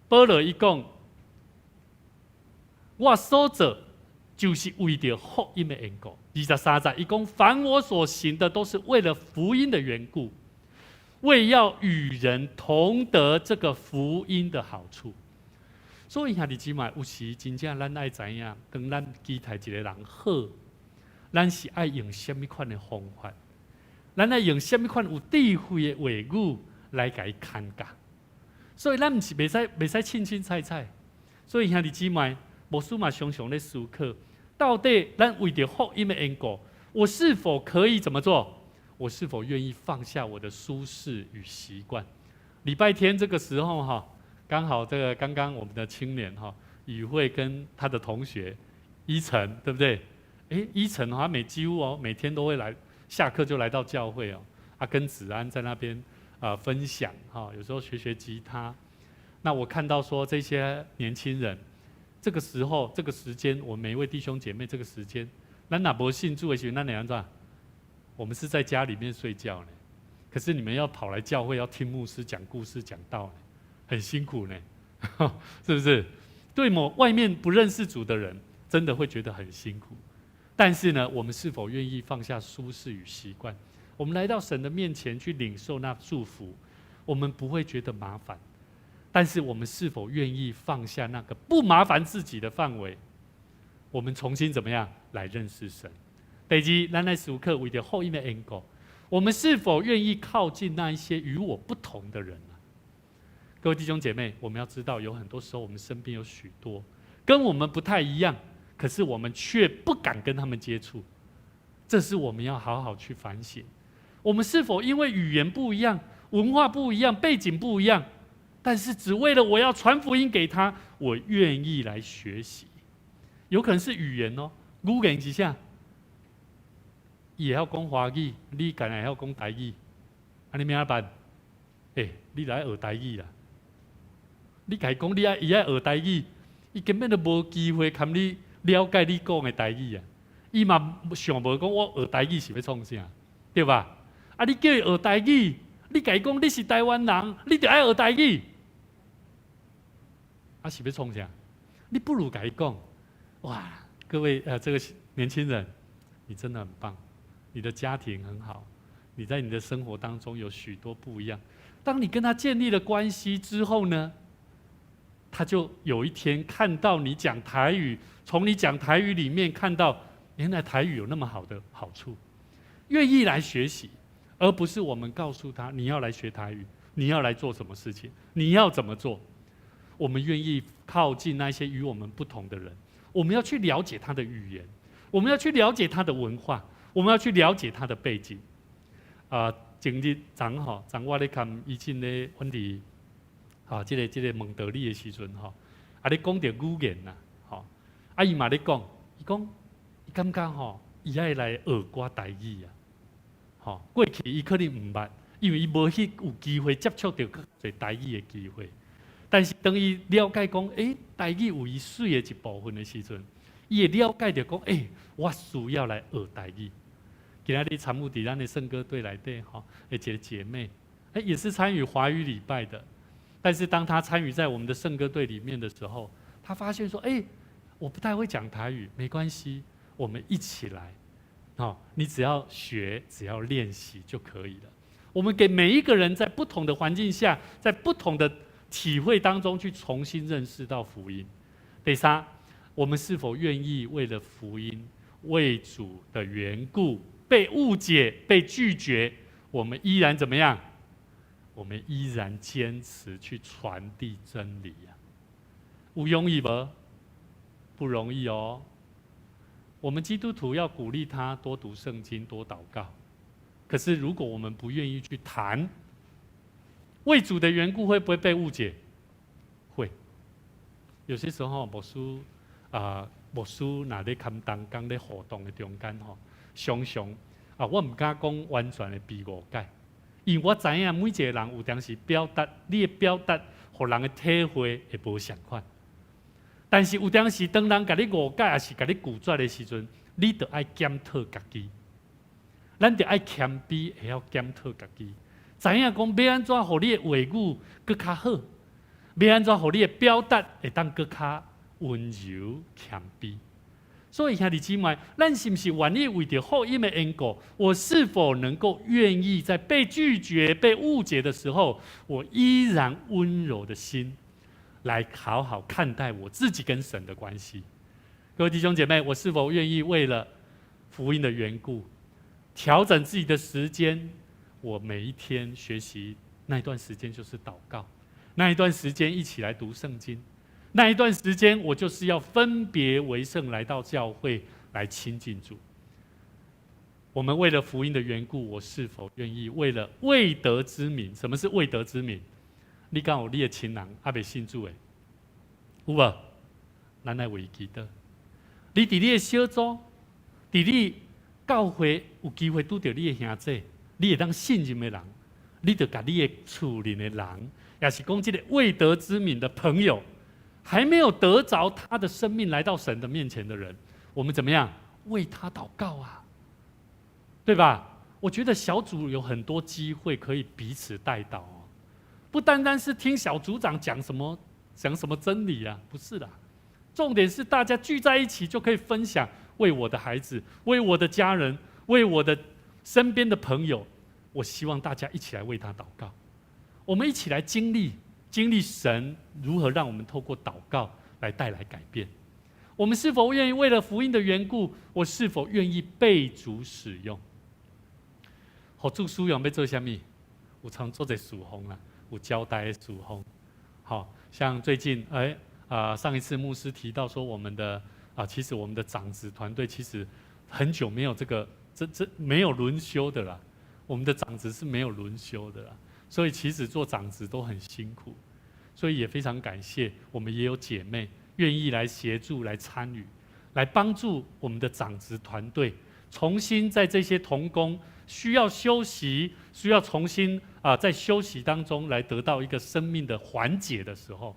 保罗伊讲，我所做就是为着福音的缘故。23节伊讲，凡我所行的，都是为了福音的缘故，为要与人同得这个福音的好处。所以兄弟姊妹，有时真正咱爱知影，当咱期待一个人好。咱是爱用什么款的方法？咱爱用什么款有智慧的话语来甲伊牵架？所以咱毋是袂使凊凊彩彩。所以兄弟姊妹，牧师嘛常常咧思考，到底咱为着福音的缘故，我是否可以怎么做？我是否愿意放下我的舒适与习惯？礼拜天这个时候哈，刚好这个刚刚我们的青年哈，宇慧跟他的同学依晨，对不对？依晨他几乎每天都会来，下课就来到教会哦，跟子安在那边分享哈，有时候学吉他。那我看到说这些年轻人，这个时候这个时间，我每一位弟兄姐妹这个时间，咱哪不信主的时候，那怎样做？我们是在家里面睡觉呢，可是你们要跑来教会，要听牧师讲故事讲道呢，很辛苦呢，是不是？对外面不认识主的人，真的会觉得很辛苦。但是呢，我们是否愿意放下舒适与习惯？我们来到神的面前去领受那祝福，我们不会觉得麻烦。但是我们是否愿意放下那个不麻烦自己的范围？我们重新怎么样来认识神？第二，咱来思考为了福音的缘故，我们是否愿意靠近那一些与我不同的人呢？各位弟兄姐妹，我们要知道，有很多时候我们身边有许多跟我们不太一样。可是我们却不敢跟他们接触，这是我们要好好去反省。我们是否因为语言不一样、文化不一样、背景不一样，但是只为了我要传福音给他，我愿意来学习？有可能是语言哦，语言之下，也要讲华语，你敢也要讲台语，安尼怎办？你来学台语啦！你甲伊讲，伊爱学台语，伊根本都无机会跟你了解你讲的台语啊！伊嘛想无讲我学台语是要创啥，对吧？你叫伊学台语，你甲伊讲你是台湾人，你就爱学台语，是要创啥？你不如甲伊讲，哇，各位这个年轻人，你真的很棒，你的家庭很好，你在你的生活当中有许多不一样。当你跟他建立了关系之后呢，他就有一天看到你讲台语，从你讲台语里面看到，原来台语有那么好的好处，愿意来学习，而不是我们告诉他你要来学台语，你要来做什么事情，你要怎么做。我们愿意靠近那些与我们不同的人，我们要去了解他的语言，我们要去了解他的文化，我们要去了解他的背景。前日昨我咧看以前咧，阮伫这个蒙德利的时阵咧讲到语言呐，伊嘛咧讲，伊感觉伊爱来学寡台语啊，过去伊可能唔捌，因为伊无去有机会接触到较侪台语的机会。但是当伊了解讲，台语有伊水的一部分的时阵，伊会了解到讲，我需要来学台语。今仔日参与伫咱的圣歌队内底一个姐妹，也是参与华语礼拜的。但是当她参与在我们的圣歌队里面的时候，她发现说，我不太会讲台语，没关系，我们一起来。你只要学，只要练习就可以了。我们给每一个人在不同的环境下，在不同的体会当中去重新认识到福音。第三，我们是否愿意为了福音、为主的缘故，被误解、被拒绝，我们依然怎么样？我们依然坚持去传递真理啊！有容易不？不容易哦。我们基督徒要鼓励他多读圣经、多祷告。可是如果我们不愿意去谈为主的缘故，会不会被误解？会。有些时候牧师若咧看当讲咧活动的中间常常我唔敢讲完全的被误解，因为我知影每一个人有当时表达，你的表达，互人的体会会无相款。但是有当时当人甲你误解，也是甲你拒绝的时阵，你得爱检讨家己。咱得爱谦卑，会晓检讨家己。知影讲要安怎，互你的话语更较好，要安怎，互你的表达会当更较温柔谦卑。所以兄弟姊妹，咱是不是愿意为着福音的缘故，我是否能够愿意在被拒绝、被误解的时候，我依然温柔的心，来好好看待我自己跟神的关系？各位弟兄姐妹，我是否愿意为了福音的缘故，调整自己的时间？我每一天学习那一段时间就是祷告，那一段时间一起来读圣经。那一段时间，我就是要分别为圣，来到教会来亲近主。我们为了福音的缘故，我是否愿意为了未得之民？什么是未得之民？你讲有你的亲人还没信主的，有无？咱来为记得。你伫你的小组，伫你教会有机会拄到你的兄弟，你会当信任的人，你就甲你的厝邻的人，也是讲这个未得之民的朋友。还没有得着他的生命来到神的面前的人，我们怎么样为他祷告啊？对吧？我觉得小组有很多机会可以彼此带祷不单单是听小组长讲什么真理啊，不是啦。重点是大家聚在一起就可以分享，为我的孩子，为我的家人，为我的身边的朋友，我希望大家一起来为他祷告，我们一起来经历神如何让我们透过祷告来带来改变。我们是否愿意为了福音的缘故，我是否愿意被主使用？互主使用要做什么？有常做者事奉啦，有交代的事奉。好像最近上一次牧师提到说，我们的其实我们的长子团队其实很久没有这没有轮休的啦，我们的长子是没有轮休的啦。所以其实做长子都很辛苦，所以也非常感谢我们也有姐妹愿意来协助、来参与、来帮助我们的长子团队，重新在这些同工需要休息、需要重新在休息当中来得到一个生命的缓解的时候，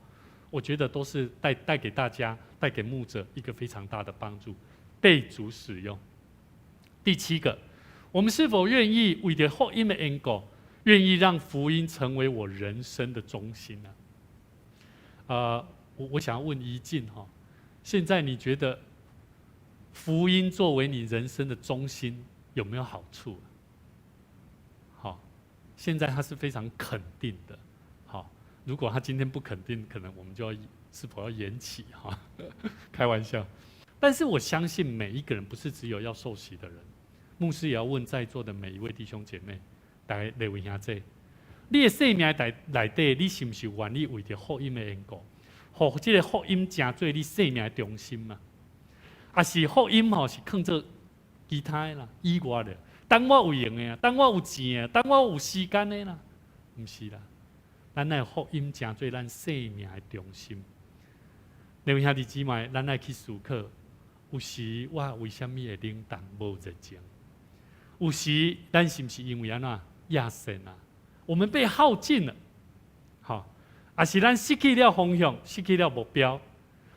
我觉得都是带给大家、带给牧者一个非常大的帮助，被主使用。第7个，我们是否愿意为着福音的缘故，愿意让福音成为我人生的中心呢？我想要问怡静现在你觉得福音作为你人生的中心有没有好处？好，现在它是非常肯定的。好，如果他今天不肯定，可能我们就要是否要延期哈？开玩笑。但是我相信每一个人不是只有要受洗的人，牧师也要问在座的每一位弟兄姐妹，大家来问下这，你的生命内底，你是不是愿意为着福音的缘故，让这个福音成做你生命的中心嘛？还是福音是放做其他的啦，以外的，当我有用的，当我有钱的，当我有时间的啦，不是啦，咱爱福音成做咱生命的中心。各位兄弟姊妹，咱爱去思考。有时我为什么会冷淡无热情？有时咱是不是因为亚神啊？我们被耗尽了，好，还是咱失去了方向，失去了目标，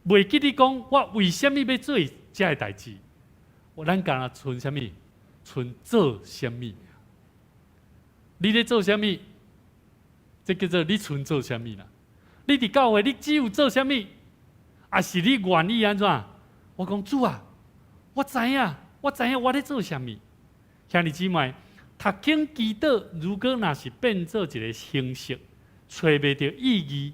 袂记得讲我为什么要做这个代志？咱干那剩什么？剩做什么？你咧做什么？这叫做你剩做什么啦？你伫教会，你只有做什么？还是你愿意安怎？我讲主啊，我知影我咧做啥物。兄弟姊妹，读经祈祷，如果若是变做一个形式，找袂到意义，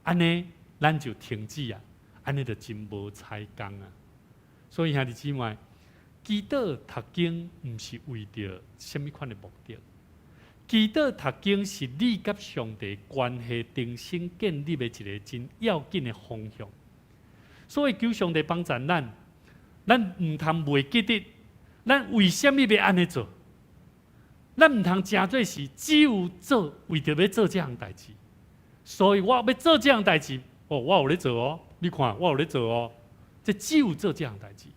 安尼咱就停止啊，安尼就真无采工啊。所以兄弟姊妹，祈祷读经毋是为着什么款的目的，祈祷读经是你甲上帝关系重新建立的一个真要紧的方向。所以求上帝帮助咱唔通袂记得，咱为什么要安尼做？咱唔通真做是只有做为着要做这项代志，所以我要做这项代志，我有咧做哦，你看我有咧做哦，这只有做这项代志。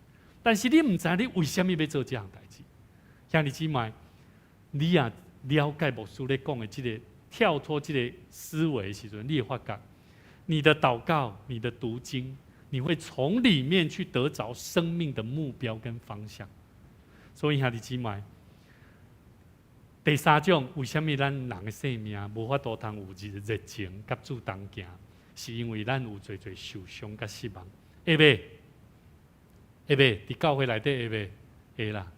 但是你唔知你为什么要做这项代志？兄弟姊妹，你也了解牧师咧讲的这个跳脱这个思维的时阵，你会发觉，你的祷告，你的读经。你会从里面去得着生命的目标跟方向。所以兄弟姊妹，第三种，为什么咱人的生命无法度通有热情甲主同行，是因为咱有侪受伤甲失望。会袂？伫教会内底会袂？会啦。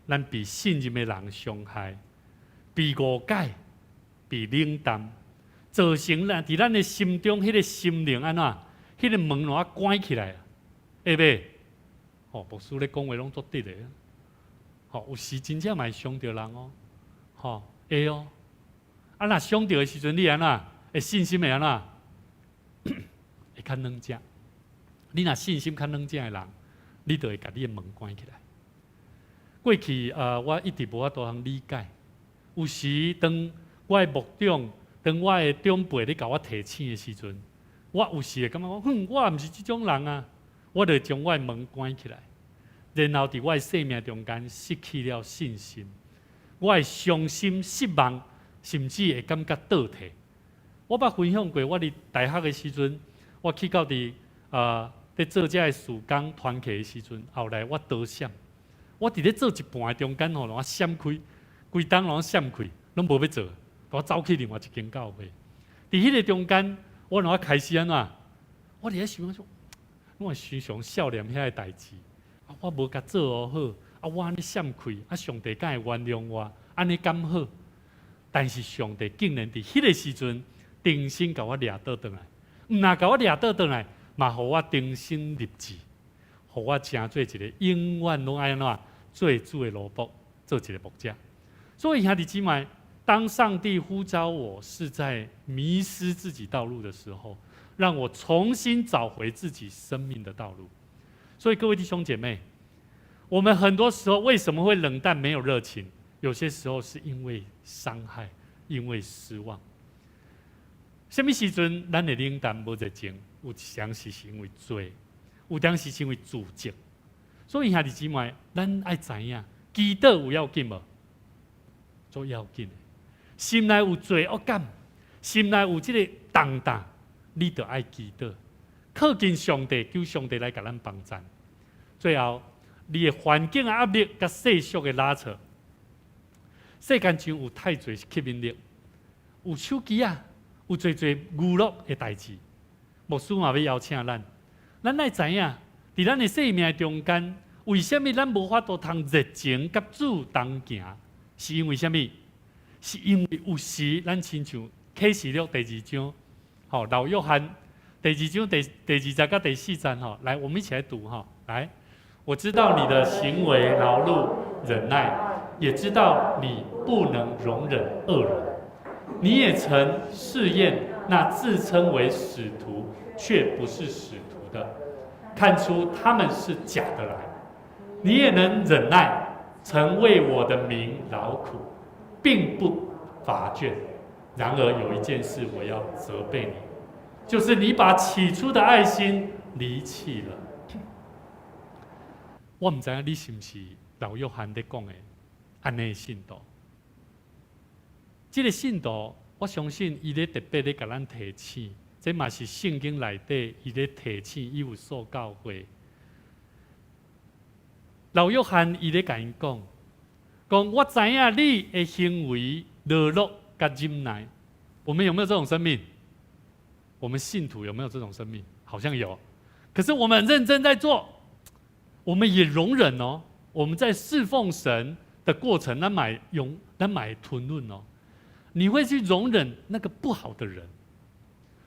咱被信任的人伤害，被误解，被冷淡，造成伫咱的心中迄个心灵安怎？迄个门怎关起来啊？会袂？牧师咧讲话拢做对的。有时真正嘛会伤着人哦。会哦。若伤着的时阵，你安怎？会信心会安怎？会较软只。你若信心较软只的人，你就会甲你的门关起来。过去我一直无法度通理解。有时当我的牧长，当我的长辈咧甲我提醒的时阵。我有时会感觉讲，我毋是这种人啊，我就将我的门关起来，然后伫我的生命中间失去了信心，我会伤心失望，甚至会感觉倒退。我捌分享过，我伫大学的时阵，我去到伫咧做这个事工团契的时阵，后来我倒闪，我伫咧做一半的中间吼，我闪开，规档拢闪开，拢无要做，我走去另外一间教会，伫迄个中间。我若开始安怎？我伫咧想说，我时常笑念遐个代志，我无甲做好，我安尼闪开，上帝敢会原谅我？安尼敢好？但是上帝竟然伫迄个时阵，重新甲我掠倒转来，毋若甲我掠倒转来，嘛互我重新立志，互我成做一个永远拢爱安怎做主的奴仆，做一个牧者。所以兄弟姊妹。当上帝呼召我是在迷失自己道路的时候，让我重新找回自己生命的道路。所以各位弟兄姐妹，我们很多时候为什么会冷淡没有热情？有些时候是因为伤害，因为失望。什么时阵咱会冷淡无热情？有当时是因为罪，有当时是因为自责。所以兄弟姊妹，咱爱知影，祈祷有要紧无？做要紧的。心内有罪恶感，心内有这个重担，你就爱祈祷，靠近上帝，求上帝来给咱帮助。最后，你的环境的压力、甲世俗的拉扯，世间上有太多吸引力，有手机啊，有多娱乐的代志。牧师嘛要邀请咱爱知影，伫咱的生命中间，为什么咱无法度通热情甲主同行？是因为什么？是因为有时咱亲像启示录第2章好，老约翰第2章第20到第4章哈，来，我们一起来读哈，来，我知道你的行为劳碌忍耐，也知道你不能容忍恶人，你也曾试验那自称为使徒却不是使徒的，看出他们是假的来，你也能忍耐，曾为我的名劳苦，并不乏倦。然而有一件事我要责备你，就是你把起初的爱心离弃了。我不知道你是不是老约翰在讲的安尼的信徒。这个信徒，我相信伊咧特别咧甲咱提醒，这嘛是圣经内底伊咧提醒伊有所教会。老约翰伊咧甲因讲，我知影你的行为落落甲忍耐。我们有没有这种生命？我们信徒有没有这种生命？好像有。可是我们很认真在做，我们也容忍哦。我们在侍奉神的过程，咱买吞论哦。你会去容忍那个不好的人，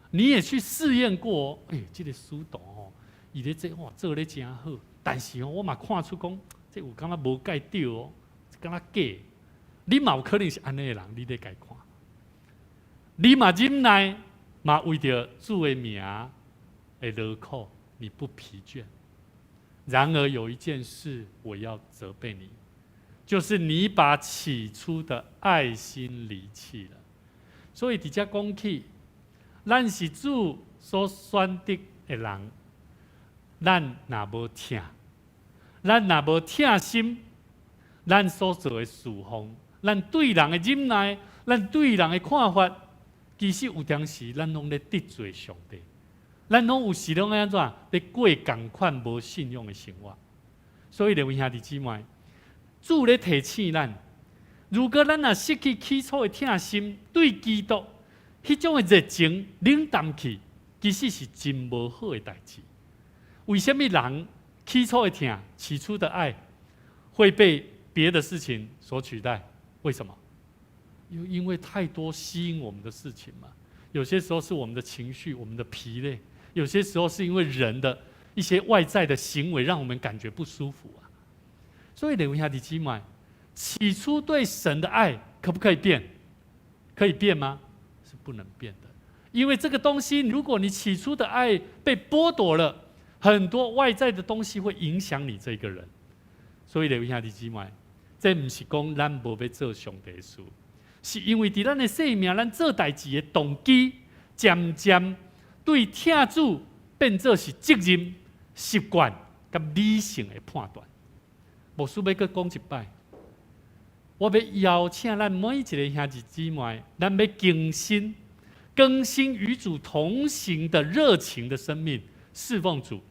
你也去试验过哦。这个师徒哦，伊咧做咧真好，但是哦，我嘛看出讲，这有感觉无介对哦，敢若假。你嘛有可能是安尼的人，你咧家看。你嘛忍耐，嘛为着主的名的劳苦，你不疲倦。然而有一件事我要责备你，就是你把起初的爱心离弃了。所以伫遮讲起，咱是主所选择的人，咱若无疼，咱若无疼心，咱所做的侍奉，咱对人的忍耐，咱对人的看法，其实有当时咱拢咧得罪上帝，咱拢有时拢安怎咧过同款无信用的生活。所以，各位兄弟姊妹，主咧提醒咱，如果咱若失去起初的疼心，对基督迄种的热情冷淡去，其实是真无好的代志。为什么人起初的疼、起初的爱会被别的事情所取代？为什么？因为太多吸引我们的事情嘛。有些时候是我们的情绪、我们的疲累；有些时候是因为人的一些外在的行为让我们感觉不舒服啊。所以，各位兄弟姊妹，起初对神的爱可不可以变？可以变吗？是不能变的。因为这个东西，如果你起初的爱被剥夺了，很多外在的东西会影响你这个人。所以，各位兄弟姊妹，这不是讲咱无要做上帝的事。是因为伫咱的生命，咱做代志的动机，渐渐对疼主变做是责任、习惯甲理性的判断。牧师要阁讲一摆，我要邀请咱每一个兄弟姊妹，咱要更新与主同行的热情的生命，侍奉主，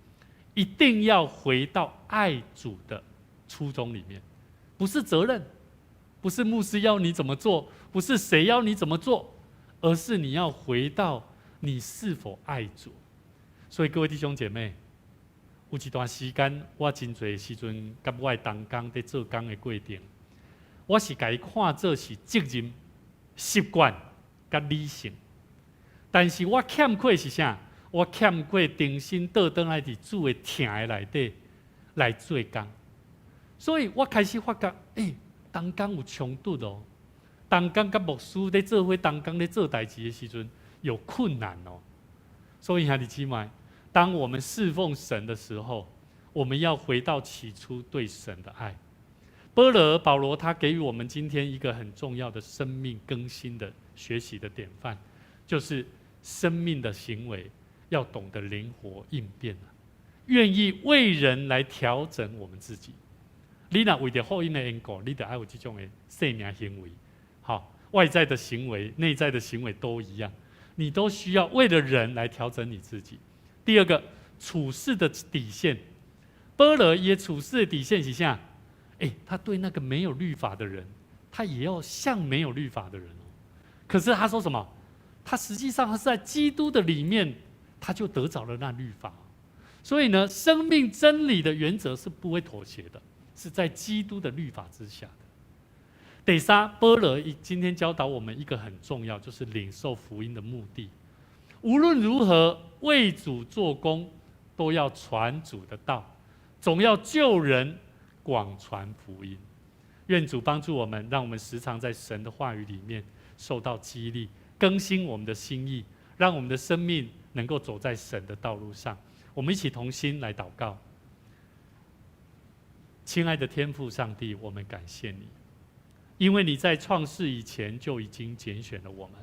一定要回到爱主的初衷里面，不是责任。不是牧师要你怎么做，不是谁要你怎么做，而是你要回到你是否爱主。所以各位弟兄姐妹，有一段时间，我真侪时阵，甲我的同工在做工的过程，我是甲伊看作是责任、习惯甲理性。但是我欠缺是啥？我欠缺重新倒转来伫主的疼的内底来做工。所以我开始发觉，同工有冲突哦，同工甲牧师咧做伙，同工咧做代志的时阵有困难哦。所以兄弟姊妹，当我们侍奉神的时候，我们要回到起初对神的爱。保罗他给予我们今天一个很重要的生命更新的学习的典范，就是生命的行为要懂得灵活应变，愿意为人来调整我们自己。你若为着福音的缘故，你就要有这种的生命行为。好，外在的行为、内在的行为都一样，你都需要为了人来调整你自己。第二个，处事的底线。保罗也处事的底线是啥？他对那个没有律法的人，他也要像没有律法的人哦。可是他说什么？他实际上他是在基督的里面，他就得着了那律法。所以呢，生命真理的原则是不会妥协的。是在基督的律法之下的。第三，保罗今天教导我们一个很重要，就是领受福音的目的。无论如何为主做工，都要传主的道，总要救人，广传福音。愿主帮助我们，让我们时常在神的话语里面受到激励，更新我们的心意，让我们的生命能够走在神的道路上。我们一起同心来祷告。亲爱的天父上帝，我们感谢你，因为你在创世以前就已经拣选了我们，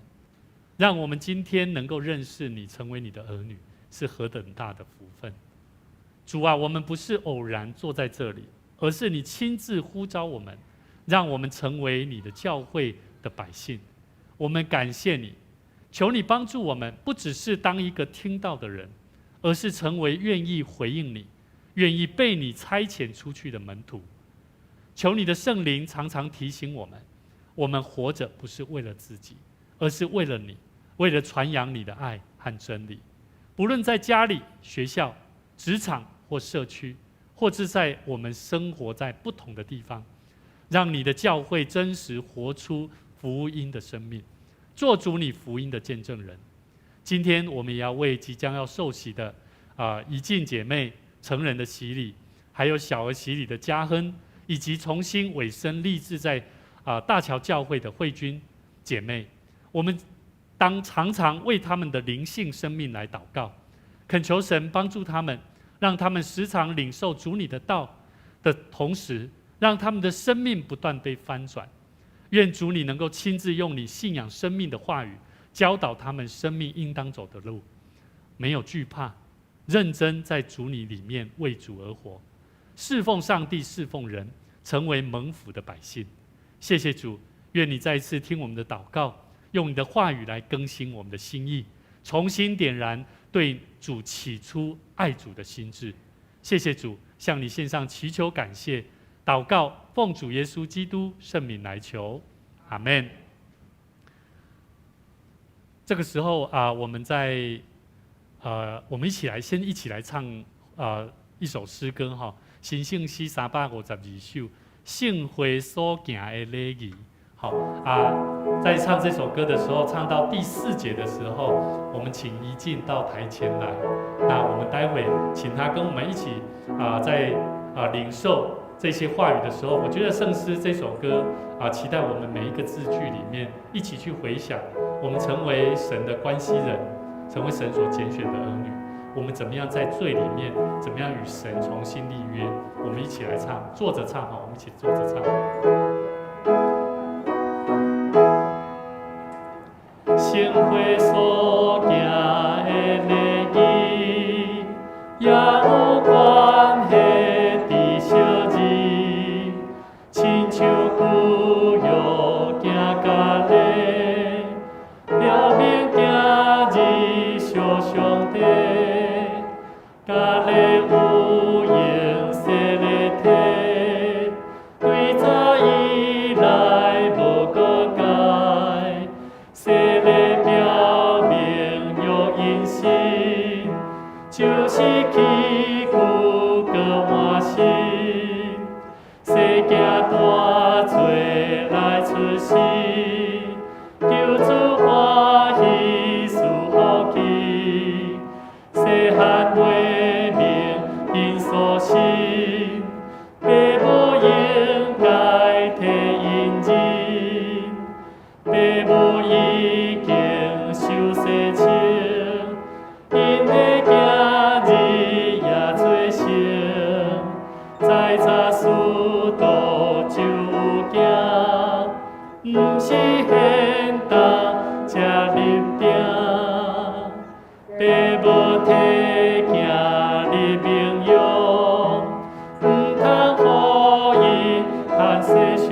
让我们今天能够认识你，成为你的儿女，是何等大的福分。主啊，我们不是偶然坐在这里，而是你亲自呼召我们，让我们成为你的教会的百姓。我们感谢你，求你帮助我们，不只是当一个听到的人，而是成为愿意回应你、愿意被你差遣出去的门徒。求你的圣灵常常提醒我们，我们活着不是为了自己，而是为了你，为了传扬你的爱和真理。不论在家里、学校、职场或社区，或是在我们生活在不同的地方，让你的教会真实活出福音的生命，做主你福音的见证人。今天我们也要为即将要受洗的怡静姐妹成人的洗礼，还有小儿洗礼的嘉亨，以及重新委身立志在大桥教会的慧君姐妹，我们常常为他们的灵性生命来祷告，恳求神帮助他们，让他们时常领受主你的道的同时，让他们的生命不断被翻转。愿主你能够亲自用你信仰生命的话语，教导他们生命应当走的路，没有惧怕，认真在主你里面为主而活，侍奉上帝，侍奉人，成为蒙福的百姓。谢谢主，愿你再一次听我们的祷告，用你的话语来更新我们的心意，重新点燃对主起初爱主的心志。谢谢主，向你献上祈求感谢祷告，奉主耶稣基督圣名来求，阿们。这个时候我们先一起来唱一首诗歌哈，新圣诗352首，圣会所行的礼仪。好在唱这首歌的时候，唱到第4节的时候，我们请怡静到台前来。那我们待会请他跟我们一起在领受这些话语的时候，我觉得圣诗这首歌期待我们每一个字句里面一起去回想，我们成为神的关系人，成为神所拣选的儿女，我们怎么样在罪里面，怎么样与神重新立约。我们一起来唱，坐着唱我们一起坐着唱。圣会所行的礼仪，也有关系的小字，亲像旧约行甲礼，表明今日小上帝，甲礼有形设立体，对早以来无更改。设立表明有因信，就是起古个换新，世界大罪来出世，救主欢喜赐福气，细汉为明因所信，父母应该替因认，父母已经受洗清，因的今日也做成，在查事道就有行，不是现当才立定，父母体行立名扬，不通予伊看世上，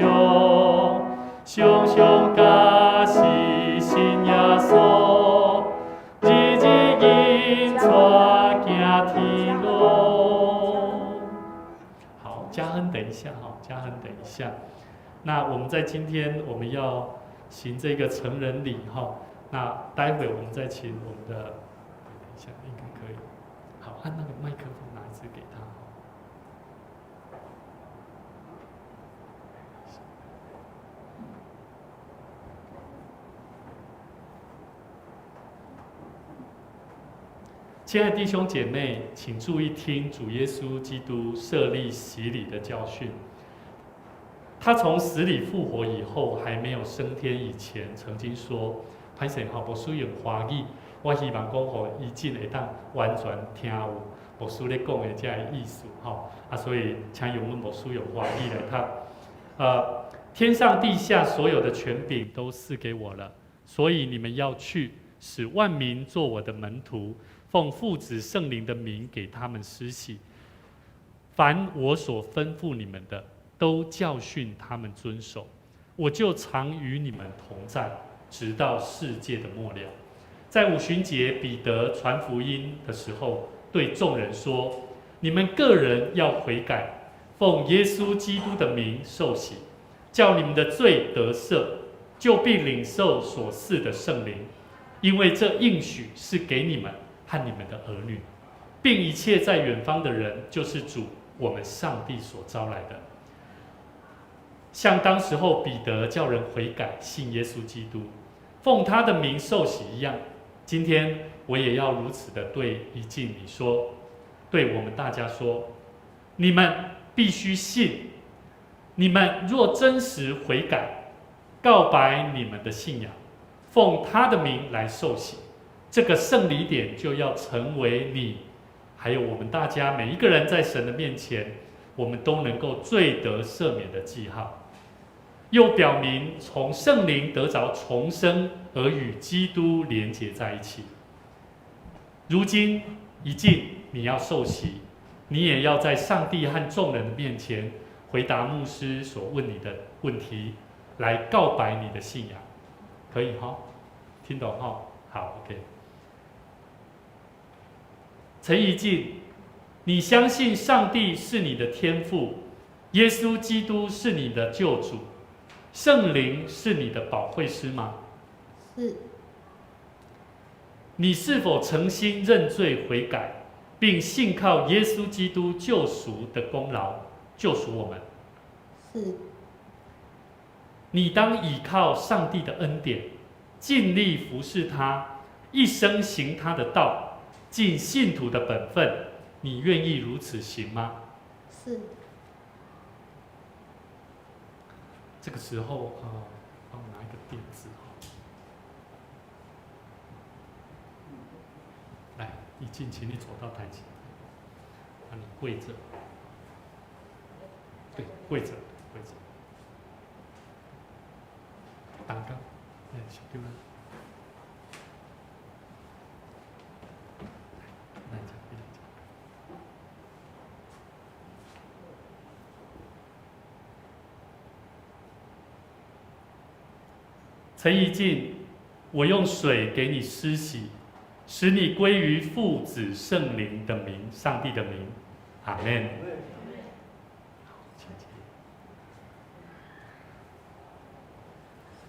常常假是信耶稣，日日引带行天路。好，嘉亨等一下哈，嘉亨等一下。那我们在今天我们要行这个成人礼哈，那待会我们再请我们的，等一下应该可以。好，按那个麦克风拿一支给他。亲爱的弟兄姐妹，请注意听主耶稣基督设立洗礼的教训。他从死里复活以后，还没有升天以前，曾经说：“歹势吼，无使用华语，我希望讲，互伊真会当完全听有牧师咧讲的这个意思吼。所以请用阮牧师用华语来读。天上地下所有的权柄都赐给我了，所以你们要去，使万民做我的门徒。”奉父子圣灵的名给他们施洗，凡我所吩咐你们的，都教训他们遵守。我就常与你们同在，直到世界的末了。在五旬节，彼得传福音的时候，对众人说：“你们个人要悔改，奉耶稣基督的名受洗，叫你们的罪得赦，就必领受所赐的圣灵，因为这应许是给你们和你们的儿女，并一切在远方的人，就是主我们上帝所招来的。”像当时候彼得叫人悔改，信耶稣基督，奉他的名受洗一样，今天我也要如此的对一敬你说，对我们大家说，你们必须信，你们若真实悔改，告白你们的信仰，奉他的名来受洗，这个圣礼点就要成为你，还有我们大家每一个人在神的面前，我们都能够罪得赦免的记号。又表明从圣灵得着重生，而与基督连结在一起。如今一进，你要受洗，你也要在上帝和众人的面前回答牧师所问你的问题，来告白你的信仰，可以哈？听懂哈？好 ，OK。陈怡静，你相信上帝是你的天父，耶稣基督是你的救主，圣灵是你的保惠师吗？是。你是否诚心认罪悔改，并信靠耶稣基督救赎的功劳，救赎我们？是。你当倚靠上帝的恩典，尽力服侍他，一生行他的道，尽信徒的本分。你愿意如此行吗？是。这个时候帮我拿一个垫子。来，一进，请你走到台前，你跪着，对，跪着，跪着，单杠，小弟们，来这边。陈怡静，我用水给你施洗，使你归于父子圣灵的名，上帝的名，阿们。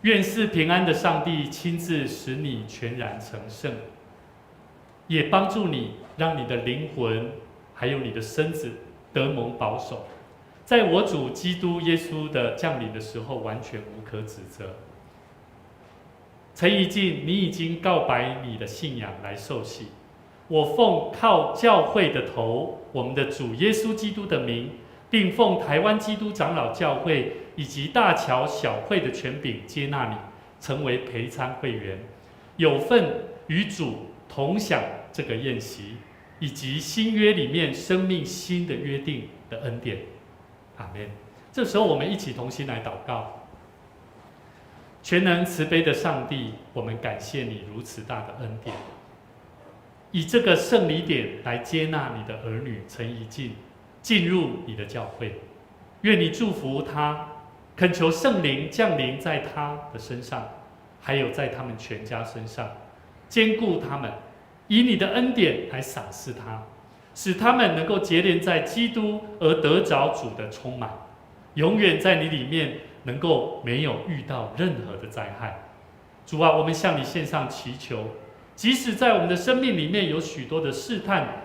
愿是平安的上帝亲自使你全然成圣，也帮助你，让你的灵魂还有你的身子得蒙保守，在我主基督耶稣的降临的时候，完全无可指责。陈怡静，你已经告白你的信仰来受洗。我奉靠教会的头，我们的主耶稣基督的名，并奉台湾基督长老教会以及大桥小会的权柄接纳你，成为陪参会员，有份与主同享这个宴席，以及新约里面生命新的约定的恩典。阿们。这时候我们一起同心来祷告。全能慈悲的上帝，我们感谢你如此大的恩典，以这个圣礼点来接纳你的儿女陈怡静进入你的教会。愿你祝福他，恳求圣灵降临在他的身上，还有在他们全家身上，坚固他们，以你的恩典来赏赐他，使他们能够结连在基督而得着主的充满，永远在你里面能够没有遇到任何的灾害。主啊，我们向你献上祈求，即使在我们的生命里面有许多的试探，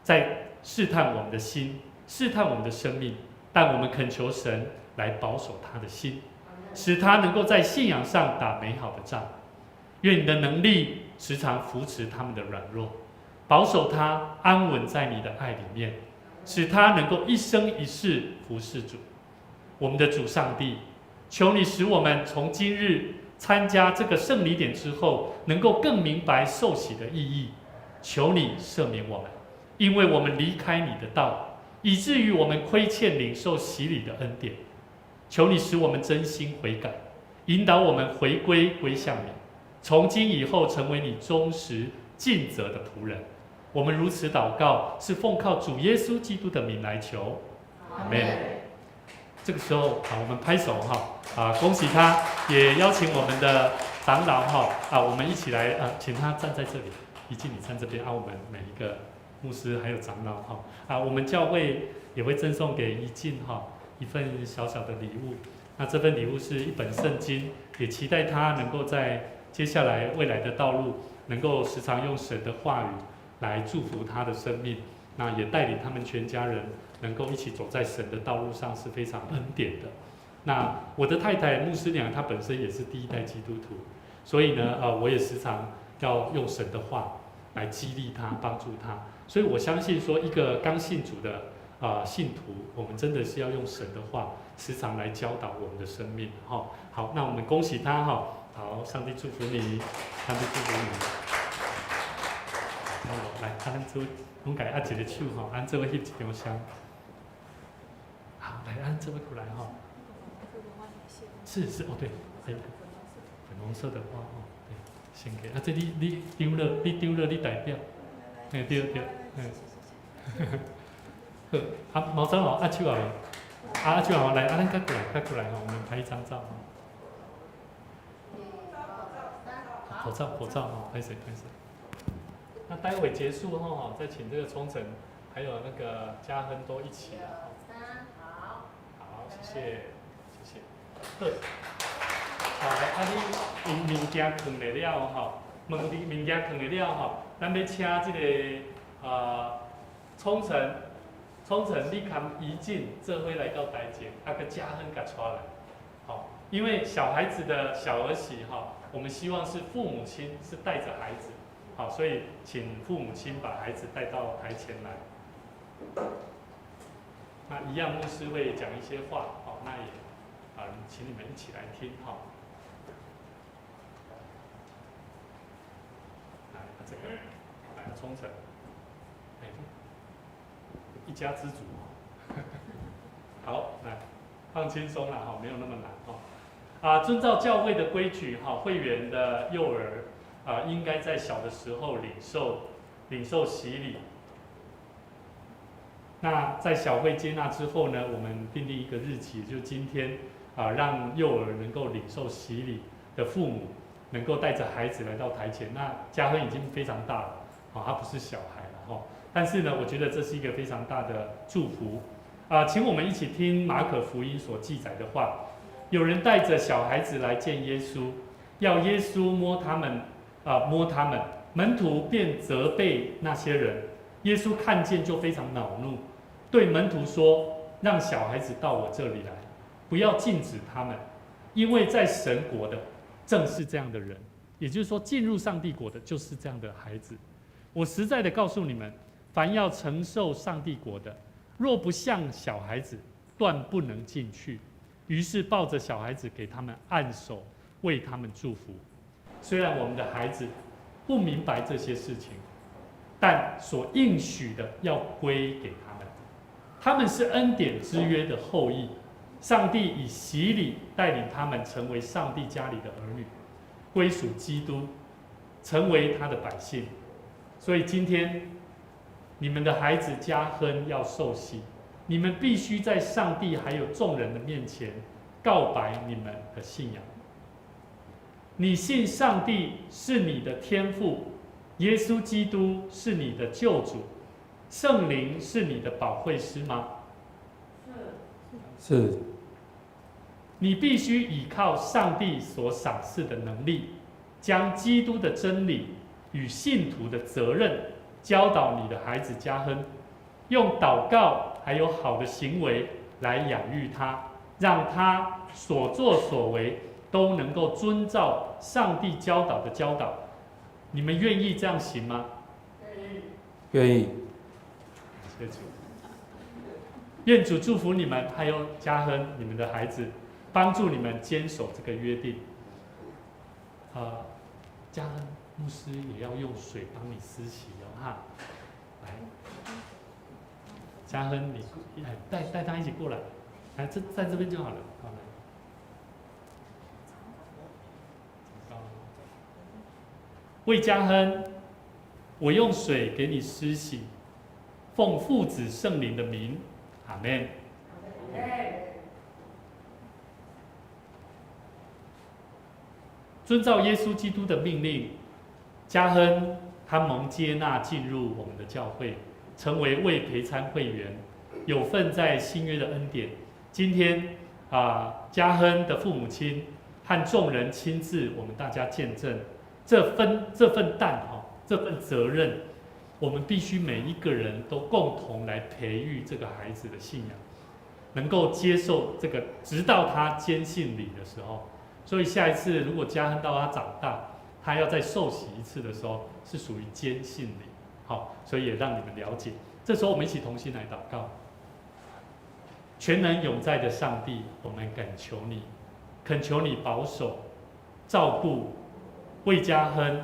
在试探我们的心，试探我们的生命，但我们恳求神来保守他的心，使他能够在信仰上打美好的仗。愿你的能力时常扶持他们的软弱，保守他安稳在你的爱里面，使他能够一生一世服侍主。我们的主上帝，求你使我们从今日参加这个圣礼典之后，能够更明白受洗的意义。求你赦免我们，因为我们离开你的道，以至于我们亏欠领受洗礼的恩典。求你使我们真心悔改，引导我们回归向你，从今以后成为你忠实尽责的仆人。我们如此祷告，是奉靠主耶稣基督的名来求，阿们。这个时候我们拍手恭喜他，也邀请我们的长老我们一起来请他站在这里，一进你站这边我们每一个牧师还有长老我们教会也会赠送给一进一份小小的礼物。那这份礼物是一本圣经，也期待他能够在接下来未来的道路，能够时常用神的话语来祝福他的生命，那也带领他们全家人能够一起走在神的道路上，是非常恩典的。那我的太太牧师娘，她本身也是第一代基督徒，所以呢，我也时常要用神的话来激励她、帮助她。所以我相信说，一个刚信主的信徒，我们真的是要用神的话时常来教导我们的生命。好，那我们恭喜他好，上帝祝福你，上帝祝福你。来，咱做，拢家握一个手咱做伙翕一张相。好，来，咱做伙过来是对，粉红色的花对，先给这你丢了，你代表，对，好，毛长老手来，手来，咱过来我们拍一张照合照拍谁？那待会结束后再请这个冲绳还有那个嘉亨都一起好，谢谢。好，你物件放来了物件放来了咱要请这个冲绳你看移进这回来到台前，个嘉亨给带来，因为小孩子的小儿媳我们希望是父母亲是带着孩子。好，所以请父母亲把孩子带到台前来。那一样，牧师会讲一些话，那也请你们一起来听来，这个来冲绳，一家之主好，来放轻松了没有那么难遵照教会的规矩会员的幼儿。应该在小的时候领受洗礼。那在小会接纳之后呢，我们订立一个日期，就今天让幼儿能够领受洗礼的父母，能够带着孩子来到台前。那嘉亨已经非常大了，他不是小孩了但是呢，我觉得这是一个非常大的祝福请我们一起听马可福音所记载的话。有人带着小孩子来见耶稣，要耶稣摸他们，门徒便责备那些人。耶稣看见就非常恼怒，对门徒说：“让小孩子到我这里来，不要禁止他们，因为在神国的正是这样的人。”也就是说，进入上帝国的就是这样的孩子。我实在的告诉你们，凡要承受上帝国的，若不像小孩子，断不能进去。于是抱着小孩子给他们按手，为他们祝福。虽然我们的孩子不明白这些事情，但所应许的要归给他们。他们是恩典之约的后裔，上帝以洗礼带领他们成为上帝家里的儿女，归属基督，成为他的百姓。所以今天你们的孩子嘉亨要受洗，你们必须在上帝还有众人的面前告白你们的信仰。你信上帝是你的天父，耶稣基督是你的救主，圣灵是你的保惠师吗？是。你必须倚靠上帝所赏赐的能力，将基督的真理与信徒的责任教导你的孩子嘉亨，用祷告还有好的行为来养育他，让他所作所为都能够遵照上帝教导的教导。你们愿意这样行吗？愿意。谢谢主。愿主祝福你们，还有嘉亨你们的孩子，帮助你们坚守这个约定。嘉亨牧师也要用水帮你施洗哦，哈，来，嘉亨你带他一起过来，来在这边就好了，好来。为嘉亨，我用水给你施洗，奉父子圣灵的名，阿们。遵照耶稣基督的命令，嘉亨他蒙接纳进入我们的教会，成为未陪参会员，有份在新约的恩典。今天嘉亨的父母亲和众人亲自，我们大家见证这份担这份责任，我们必须每一个人都共同来培育这个孩子的信仰，能够接受这个，直到他坚信礼的时候。所以下一次如果嘉亨到他长大，他要再受洗一次的时候，是属于坚信礼。好，所以也让你们了解。这时候我们一起同心来祷告。全能永在的上帝，我们恳求你保守、照顾、为嘉亨，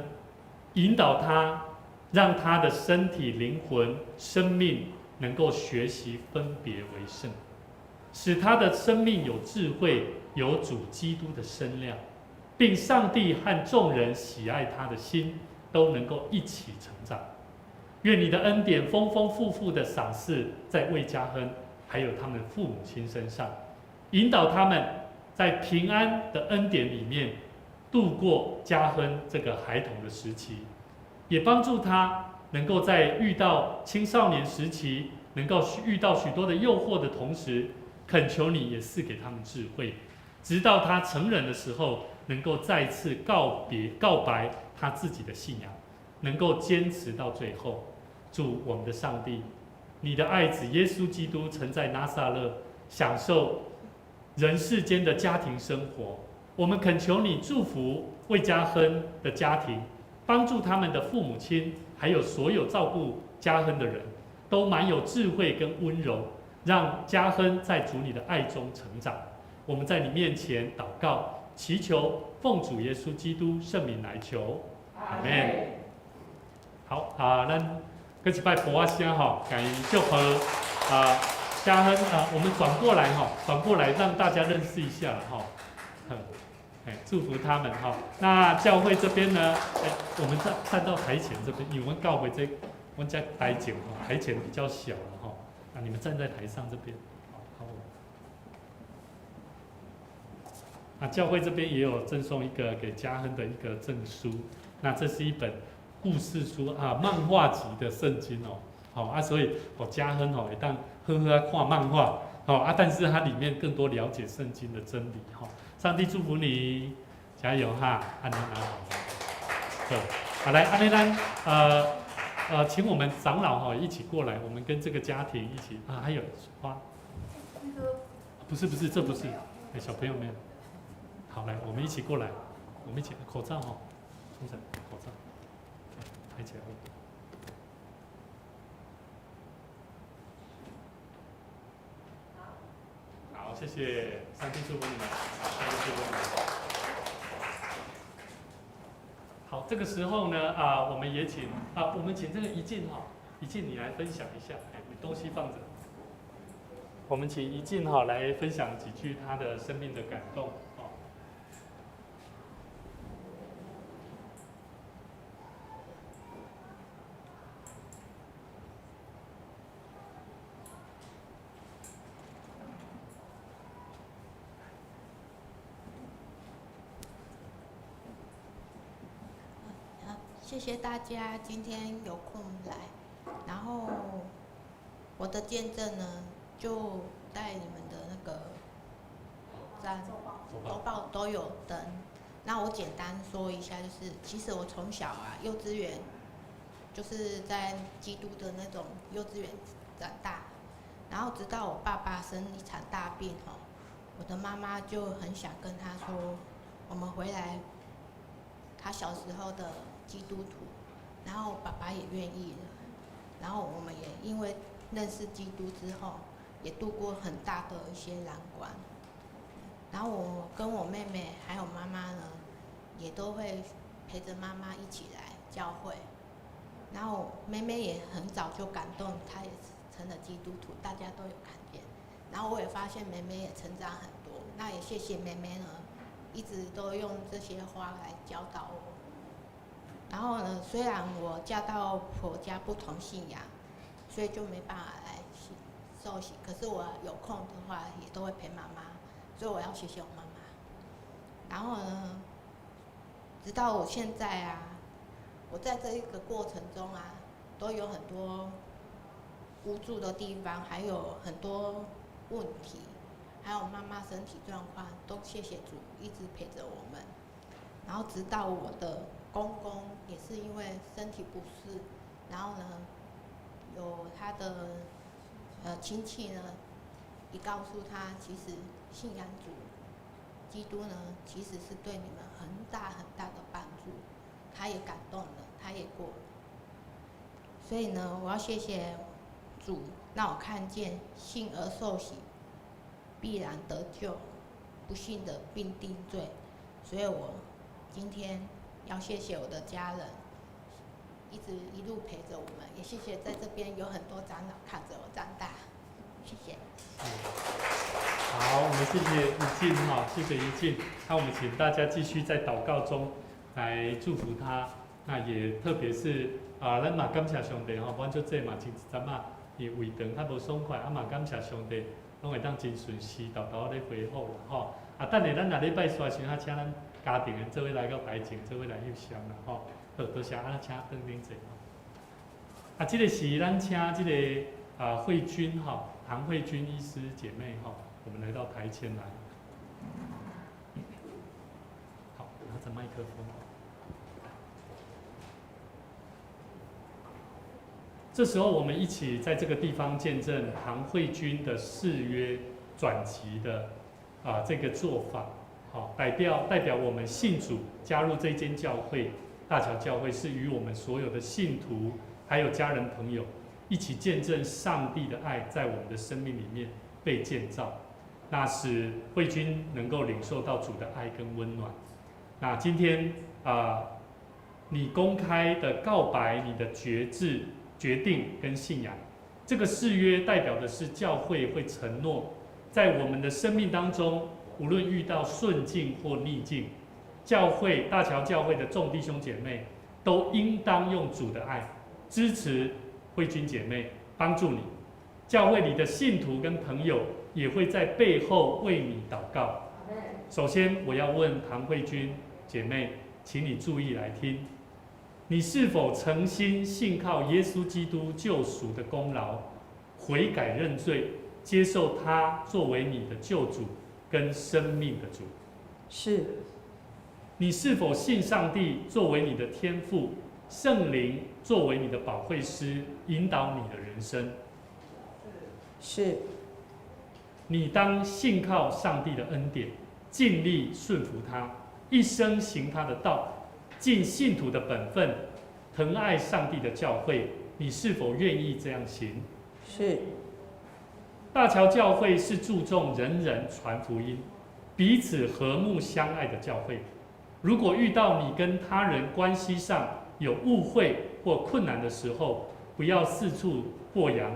引导他，让他的身体、灵魂、生命能够学习分别为圣，使他的生命有智慧，有主基督的身量，并上帝和众人喜爱他的心都能够一起成长。愿你的恩典丰丰富富的赏赐在魏嘉亨还有他们父母亲身上，引导他们在平安的恩典里面度过嘉亨这个孩童的时期，也帮助他能够在遇到青少年时期，能够遇到许多的诱惑的同时，恳求你也赐给他们智慧，直到他成人的时候，能够再次告白他自己的信仰，能够坚持到最后。主我们的上帝，你的爱子耶稣基督曾在拿撒勒享受人世间的家庭生活，我们恳求你祝福魏嘉亨的家庭，帮助他们的父母亲，还有所有照顾嘉亨的人，都满有智慧跟温柔，让嘉亨在主你的爱中成长。我们在你面前祷告，祈求奉主耶稣基督圣名来求，阿们。好咱各一拜佛声感恩祝福嘉亨我们转过来让大家认识一下祝福他们那教会这边呢，我们站到台前这边，因为我们教会我们在台前台前比较小了那你们站在台上这边教会这边也有赠送一个给嘉亨的一个证书，那这是一本故事书漫画集的圣经所以嘉亨会当好好看漫画但是它里面更多了解圣经的真理上帝祝福你，加油安尼好来安尼咱请我们长老一起过来，我们跟这个家庭一起还有花，不是这不是小朋友没有，好来我们一起过来，我们一起口罩冲绳口罩抬起来。好，谢谢，上帝祝福你们，上帝祝福你们。好，这个时候呢，我们也请我们请这个怡静怡静你来分享一下，你东西放着。我们请怡静来分享几句她的生命的感动。谢谢大家今天有空来，然后我的见证呢，就在你们的那个周报都有登。那我简单说一下，就是其实我从小幼稚园就是在基督的那种幼稚园长大，然后直到我爸爸生一场大病我的妈妈就很想跟他说，我们回来他小时候的基督徒，然后爸爸也愿意了，然后我们也因为认识基督之后，也度过很大的一些难关。然后我跟我妹妹还有妈妈呢，也都会陪着妈妈一起来教会。然后妹妹也很早就感动，她也成了基督徒，大家都有看见。然后我也发现妹妹也成长很多，那也谢谢妹妹呢，一直都用这些话来教导我。然后呢，虽然我嫁到婆家不同信仰，所以就没办法来受洗，可是我有空的话也都会陪妈妈，所以我要谢谢我妈妈。然后呢，直到我现在啊，我在这一个过程中啊，都有很多无助的地方，还有很多问题，还有妈妈身体状况，都谢谢主一直陪着我们。然后直到我的公公也是因为身体不适，然后呢，有他的亲戚呢，也告诉他，其实信仰主基督呢，其实是对你们很大很大的帮助。他也感动了，他也过了。所以呢，我要谢谢主，让我看见信而受洗，必然得救；不信的并定罪。所以我今天要谢谢我的家人，一路陪着我们，也谢谢在这边有很多长老看着我长大，谢谢。好，我们谢谢怡静哈，谢谢怡静。那我们请大家继续在祷告中来祝福他。那也特别是咱嘛感谢上帝吼，阮做这嘛前一阵啊，伊胃肠较无爽快，嘛感谢上帝，拢会当真顺时，豆豆咧恢复啦吼。等下咱礼拜三时，请咱家庭的做伙来到台前，做伙来翕相啦吼。好，多谢请登顶坐吼。这个是咱请这个慧君哈，唐慧君医师姐妹哈，我们来到台前来。好，拿着麦克风。这时候，我们一起在这个地方见证唐慧君的誓约转籍的这个做法，好，代表我们信主加入这间教会，大桥教会是与我们所有的信徒还有家人朋友一起见证上帝的爱在我们的生命里面被建造，那使慧君能够领受到主的爱跟温暖。那今天你公开的告白你的决定跟信仰，这个誓约代表的是教会会承诺，在我们的生命当中，无论遇到顺境或逆境，大桥教会的众弟兄姐妹都应当用主的爱支持慧君姐妹，帮助你。教会里的信徒跟朋友也会在背后为你祷告。首先，我要问唐慧君姐妹，请你注意来听。你是否诚心信靠耶稣基督救赎的功劳，悔改认罪，接受他作为你的救主跟生命的主？是。你是否信上帝作为你的天父，圣灵作为你的保惠师，引导你的人生？是。你当信靠上帝的恩典，尽力顺服他，一生行他的道，尽信徒的本分，疼爱上帝的教会，你是否愿意这样行？是。大桥教会是注重人人传福音，彼此和睦相爱的教会。如果遇到你跟他人关系上有误会或困难的时候，不要四处播扬，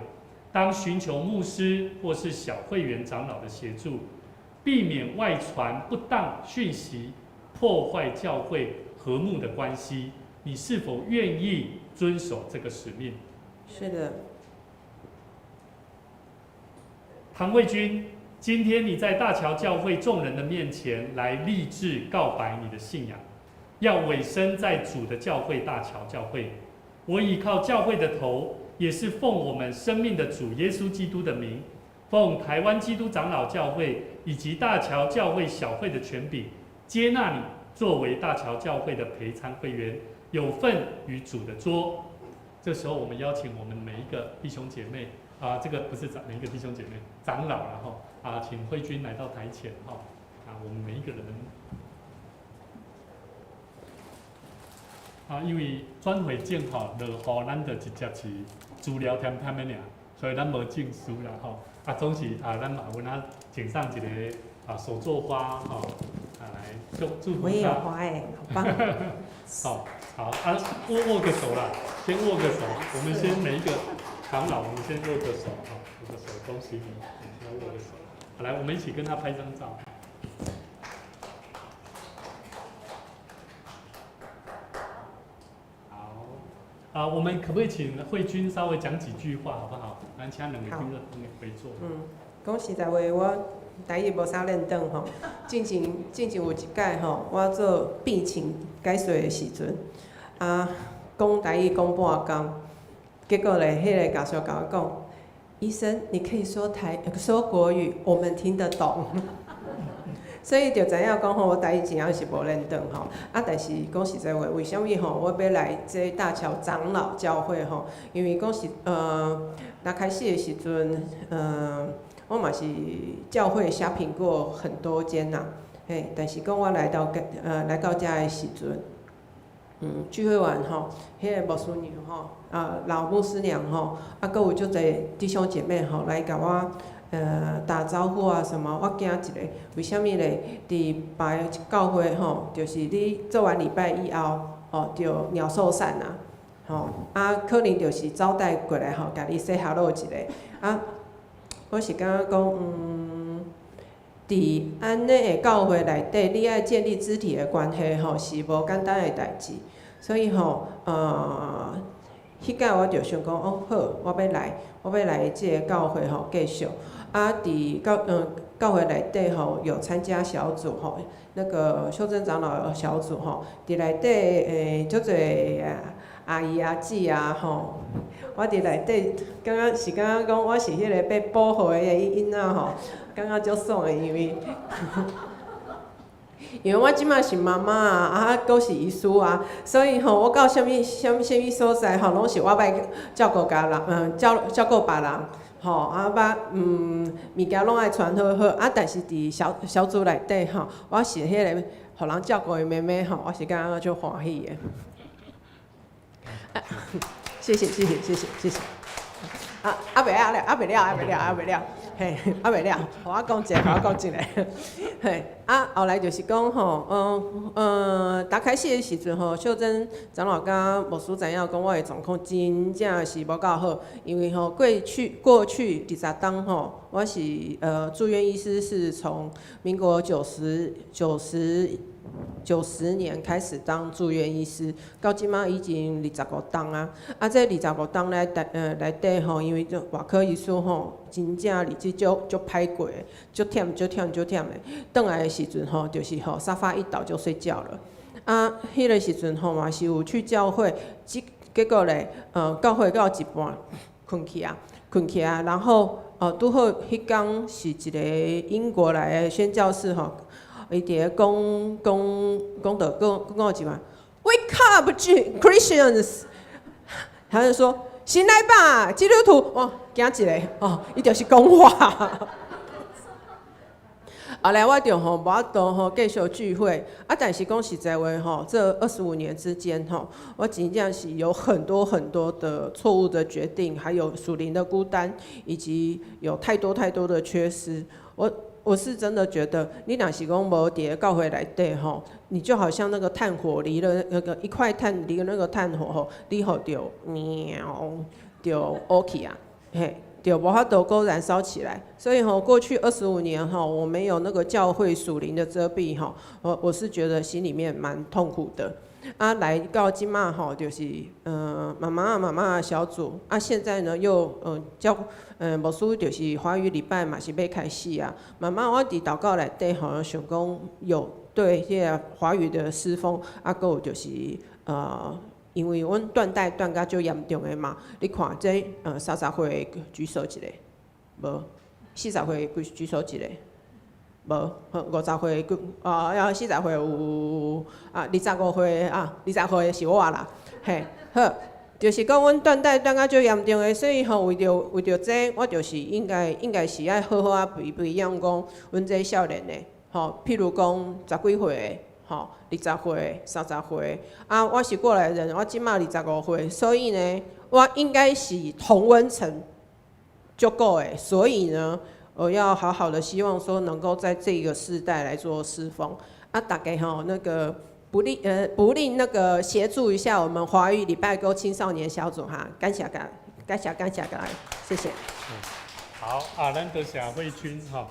当寻求牧师或是小会员长老的协助，避免外传不当讯息，破坏教会和睦的关系。你是否愿意遵守这个使命？是的。唐慧君，今天你在大桥教会众人的面前来立志告白你的信仰，要委身在主的教会大桥教会。我倚靠教会的头，也是奉我们生命的主耶稣基督的名，奉台湾基督长老教会以及大桥教会小会的权柄，接纳你作为大桥教会的陪参会员，有份与主的桌。这时候，我们邀请我们每一个弟兄姐妹这个不是每一个弟兄姐妹，长老然后请慧君来到台前我们每一个人因为转会证吼，落予咱就直接是资料填填的尔，所以咱无证书啦吼。总是咱嘛有哪请上一个手作花吼，来祝福我也有他。花哎，好棒！好，握个手啦，先握个手。我们先每一个长老，我们先握个手，握个手，恭喜你，先握个手。好，来，我们一起跟他拍张照。好，我们可不可以请慧君稍微讲几句话，好不好？咱请两个听着回座。讲实在话，我台语无啥认得吼。进前有一届吼，我做病情解说的时阵，讲台语讲半工，结果咧，迄个教授甲我讲，医生，你可以说国语，我们听得懂。所以就知影讲吼，我台语真正是无认得吼。但是讲实在话，为什么吼我要来这大桥长老教会吼？因为讲是刚开始的时阵，我嘛是教会shopping评过很多间呐，但是讲我来到遮的时阵，聚会完吼，迄个牧师娘吼，老牧师娘吼，搁有足侪弟兄姐妹吼来甲我。打招呼啊什么，我惊一个，为虾米咧？伫别个教会吼，就是你做完礼拜以后，就鸟兽散啊，可能就是招待过来吼，甲你 say hello 一下，我是感觉讲，伫安尼的教会内底，你爱建立肢体的关系吼，是无简单的代志，所以吼，迄届我就想讲，好，我要来即个教会吼继续。伫教会内底吼有参加小组吼，那个修真长老小组吼，伫内底足侪阿姨阿姊啊吼，我伫内底感觉讲我是迄个被保护的囡仔吼，感觉足爽的，因为我即马是妈妈啊，阁是医师啊，所以吼我到什物所在吼，拢是我要照顾家人，照顾别人。吼，物件拢爱传好好，但是伫小组内底吼，我是迄个互人照顾的妹妹吼，我是感觉足欢喜的。谢谢。袂了，嘿，袂了，互我讲一个，嘿，后来就是讲吼，打开始的时阵吼，秀珍长老甲牧师知影讲我的状况真正是无够好，因为吼过去20当吼，我是住院医师是从民国90年开始当住院医师，到即马已经25当啊！这25当内底吼，因为外科医师吼，真正日子足歹过，足忝的。转来的时阵吼，就是吼沙发一倒就睡觉了。迄个时阵吼嘛是有去教会，结果咧，教会到一半困起啊，然后拄好迄天是一个英国来的宣教士吼。伊伫咧讲一句话 ，Wake up, Christians！ 他就说醒来吧，基督徒！哇，惊一个伊就是讲话。后来我就无法度继续聚会，但是讲实在话这25年之间我真正是有很多的错误的决定，还有属灵的孤单，以及有太多的缺失。我是真的觉得，你若是讲无伫教会内底你就好像那个炭火离了那个一块炭离了那个炭火你就喵就乌去啊，嘿，就无法度够燃烧起来。所以过去25年我没有那个教会属灵的遮蔽我是觉得心里面蛮痛苦的。来到即马就是妈妈的小组现在呢又牧师就是华语礼拜嘛是要开始啊。妈妈我伫祷告内底想讲有对迄个华语的诗风搁有就是因为阮断代断甲足严重的嘛，你看这30岁举手一个，无40岁举手一个。无，50岁40岁有25岁20岁是我啦，嘿，好，就是讲阮断代断甲足严重的，所以为着这，我就是应该是爱好培养讲阮这少年的，譬如讲10几岁吼，20岁、30岁，啊，我是过来人，我即马25岁，所以呢，我应该是同温层足够诶，所以呢，我要好好的希望说能够在这个世代来做侍奉，啊，大家吼那个不吝那个协助一下我们华语礼拜沟青少年小组哈，感谢各位，谢谢。好啊，咱多谢慧君哈。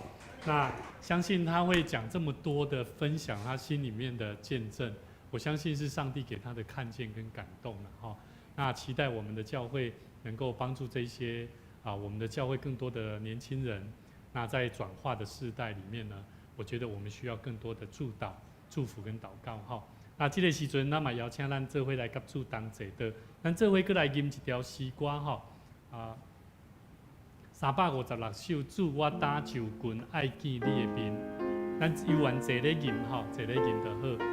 那相信他会讲这么多的分享，他心里面的见证，我相信是上帝给他的看见跟感动了哈。那期待我们的教会能够帮助这些我们的教会更多的年轻人。那在转化的世代里面呢，我觉得我们需要更多的祝福跟祷告哈。那这个时阵，咱嘛邀请咱做伙来甲主同齐的，咱做伙过来吟一条诗歌哈356首主我打就拳爱见你的面，咱有缘坐咧吟吼，坐咧吟就好。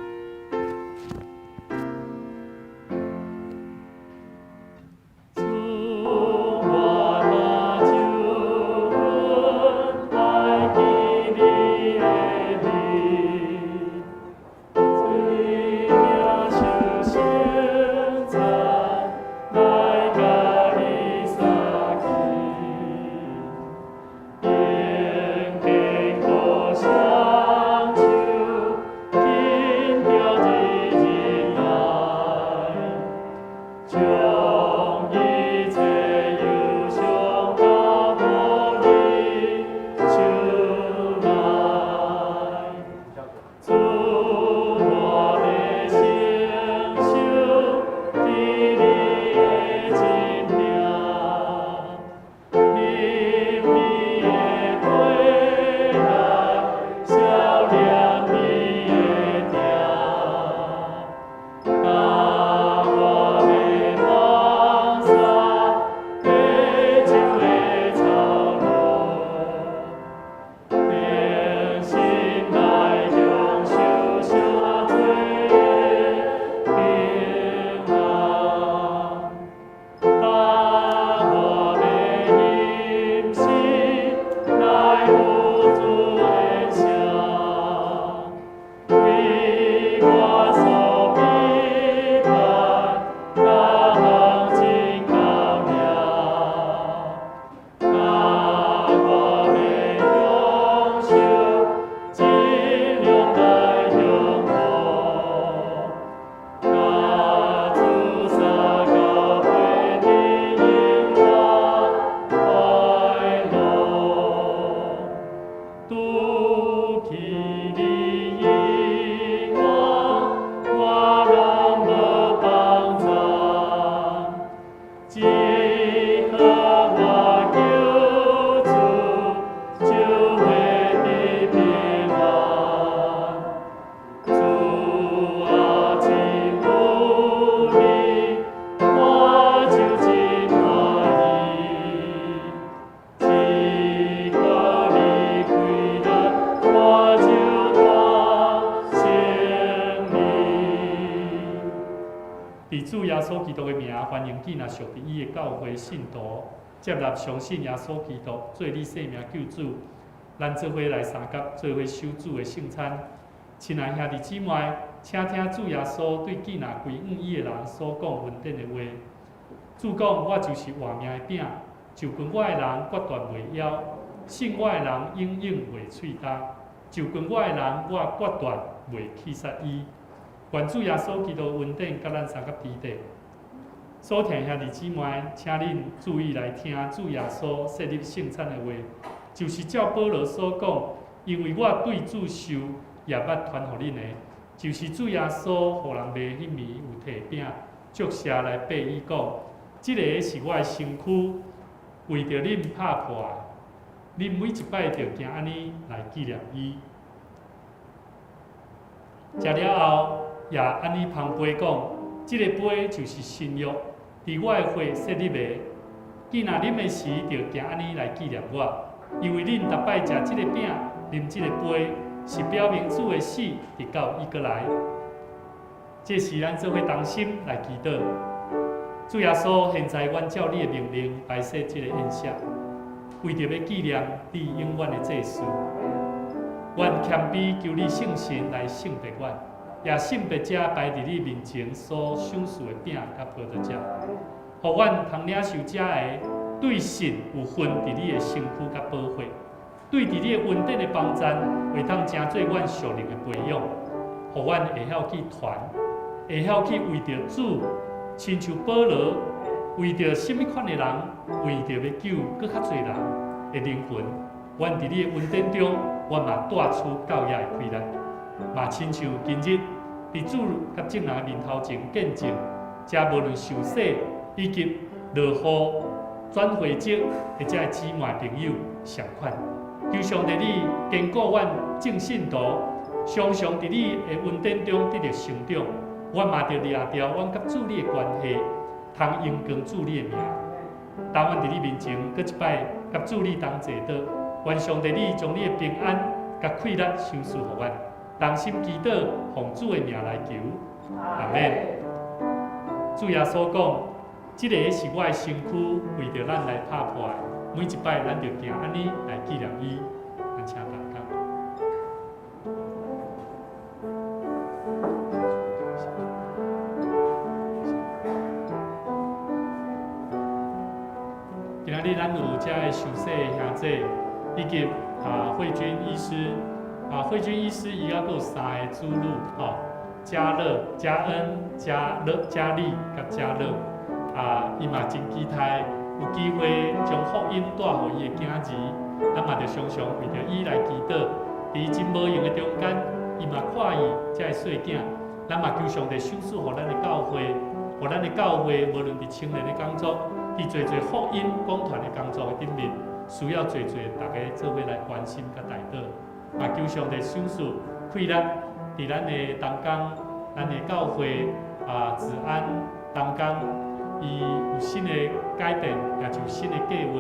紧啊，属于伊的教会信徒，接纳相信耶稣基督做你生命救主，咱做伙来三甲，做伙守主的圣餐。亲爱兄弟姊妹，请听主耶稣对寄纳归向伊的人所讲稳定的话。主讲：我就是活命的饼，就跟我的人决断袂枵，信我的人永远袂喙焦，就跟我的人我决断袂去杀伊。愿主耶稣基督稳定甲咱三甲彼得。所听兄弟姊妹，请恁注意来听主耶稣设立圣餐的话，就是照保罗所讲，因为我对主受也捌传互恁的，就是主耶稣互人卖迄暝有摕饼，祝谢来背伊讲，即个是我的身躯，为着恁拍破的，恁每一摆着行安尼来纪念伊。食了后，也安尼旁杯讲，即个杯就是新约。伫我的血设立的，既然啉的时，就行安尼来纪念我，因为恁逐摆食即个饼、啉即个杯，是表明主的死，直到伊过来。这是咱做伙同心来祈祷。主耶稣，现在阮照你的命令摆设即个宴席，为着要纪念你永远的祭祀，阮谦卑求你圣神来圣别阮，也信别者摆伫你面前所享受的饼甲葡萄汁，互阮通领受遮个对神有份伫你的身躯甲保护，对伫你的恩典的帮赞，会当成做阮属灵的培养，互阮会晓去传，会晓去为着主，亲像保罗为着甚物款的人，为着要救搁较侪人的灵魂，阮伫你的恩典中，阮嘛带出教业的开力，嘛亲像今日伫主甲众人的面头前见证，遮无论受洗以及落雨转回职或者姊妹朋友相款，求上帝你坚固阮正信徒，常常伫你的恩典中得到成长，阮嘛着掠着阮甲主你的关系，通荣光主你的名。当阮伫你面前，搁一摆甲主你同坐倒，愿上帝你将你的平安甲快乐赏赐互阮。同心祈祷，奉主的名来求，阿免。主耶稣讲，这个是我的身躯，为着咱来拍破的。每一摆咱就行安尼来纪念伊。咱请大家。今仔日咱有遮个受洗的兄弟，以及慧君医师。慧君医师伊还佫有3个子女，嘉乐、嘉恩、嘉丽甲嘉乐，伊嘛真期待有机会将福音带互伊的囝儿，咱嘛着常常为着伊来祈祷。伫伊真无用的中间，伊嘛看伊遮个细囝，咱嘛求上帝赏赐互咱的教会，互咱的教会无论伫青年的工作，伫做福音广传的工作的顶面，需要做大家做伙来关心甲带导。嘛，求上帝赏赐快乐，伫咱的同工、咱的教会治安同工，伊有新的改变，也就新的计划，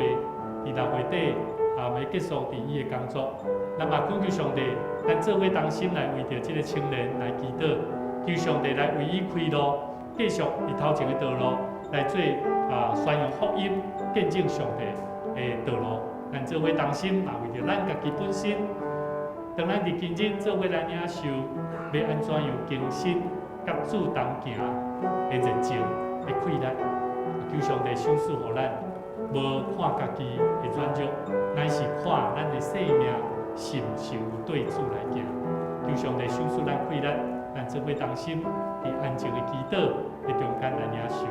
伫6月底要结束伫伊的工作。咱嘛恳求上帝，咱做伙同心来为着这个青年来祈祷，求上帝来为伊开路，继续伊头前的道路来做宣扬福音、见证上帝的道路。咱做伙同心，嘛为着咱家己本身。当咱伫今日做伙来领受，要安怎样精神甲主同行的热情的快乐，求上帝赏赐互咱，无看家己的软弱，乃是看咱的生命是毋是有对主来行。求上帝赏赐咱快乐，咱做伙同心，伫安静的祈祷的中间来领受。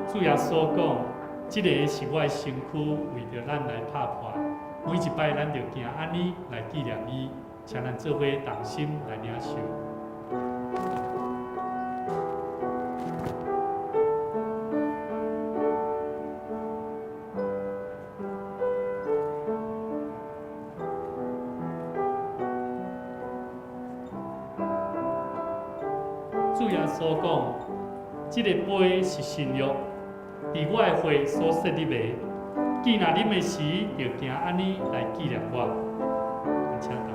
主耶稣讲，这个是我的身躯，为着咱来拍破。每一摆咱就行安尼来纪念伊，请咱做伙同心来领受。主耶稣讲，这个杯是新约。伫我的血所设立的，既然啉的时，就行安尼来纪念我。请大家。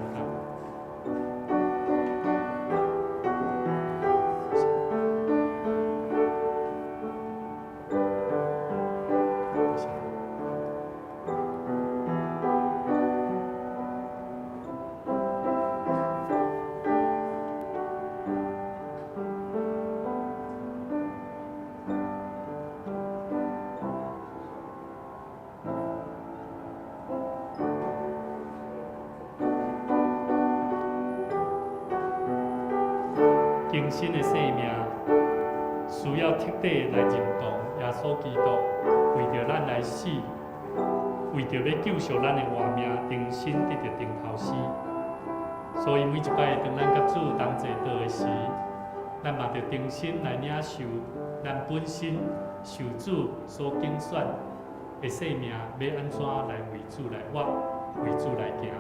更新的生命，需要彻底来认同耶稣基督为着咱来死，为着要救赎咱的活命，重新得到顶头死。所以每一摆当咱甲主同坐倒的时，咱嘛着重新来领受咱本身受主所拣选的生命，要安怎来为主来活，为主来行。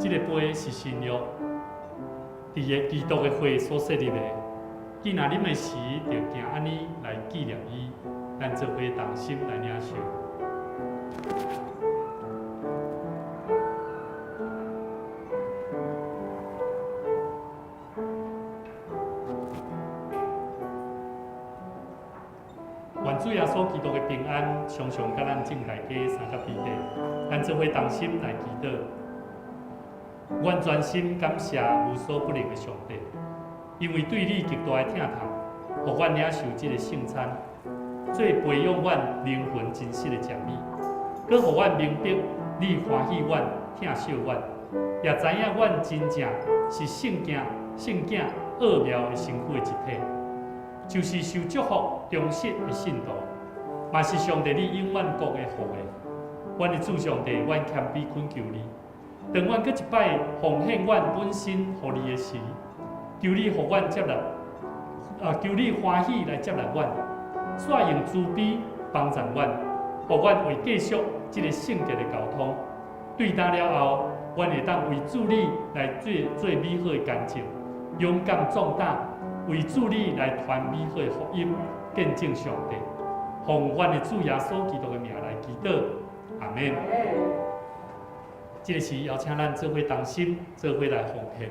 这个杯是新约，伫个基督的血所设立的。既然啉的时，就行安尼来纪念伊，咱做伙同心来领受。愿主耶稣基督的平安，常常甲咱众大家三甲彼得，咱做伙同心来祈祷。阮全心感谢无所不能的上帝，因为对你极大的疼痛，互阮领受这个圣餐，做培养阮灵魂真实的食物，搁互阮明白你欢喜阮、疼惜阮，也知影阮真正是圣境奥妙的身躯的一体，就是受祝福忠实的信徒，嘛是上帝你永远国的福的。阮的主上帝，阮谦卑恳求你。当阮搁一摆奉献阮本身互你的时，求你互阮接纳，求你欢喜来接纳阮，煞用慈悲帮助阮，互阮会继续这个圣洁的交通。对答了后，阮会当为主你来做美好的干净，勇敢壮胆，为主你来传美好的福音，见证上帝。奉阮的主耶稣基督的名来祈祷，阿门。这个时，邀请咱做伙同心，做伙来奉献。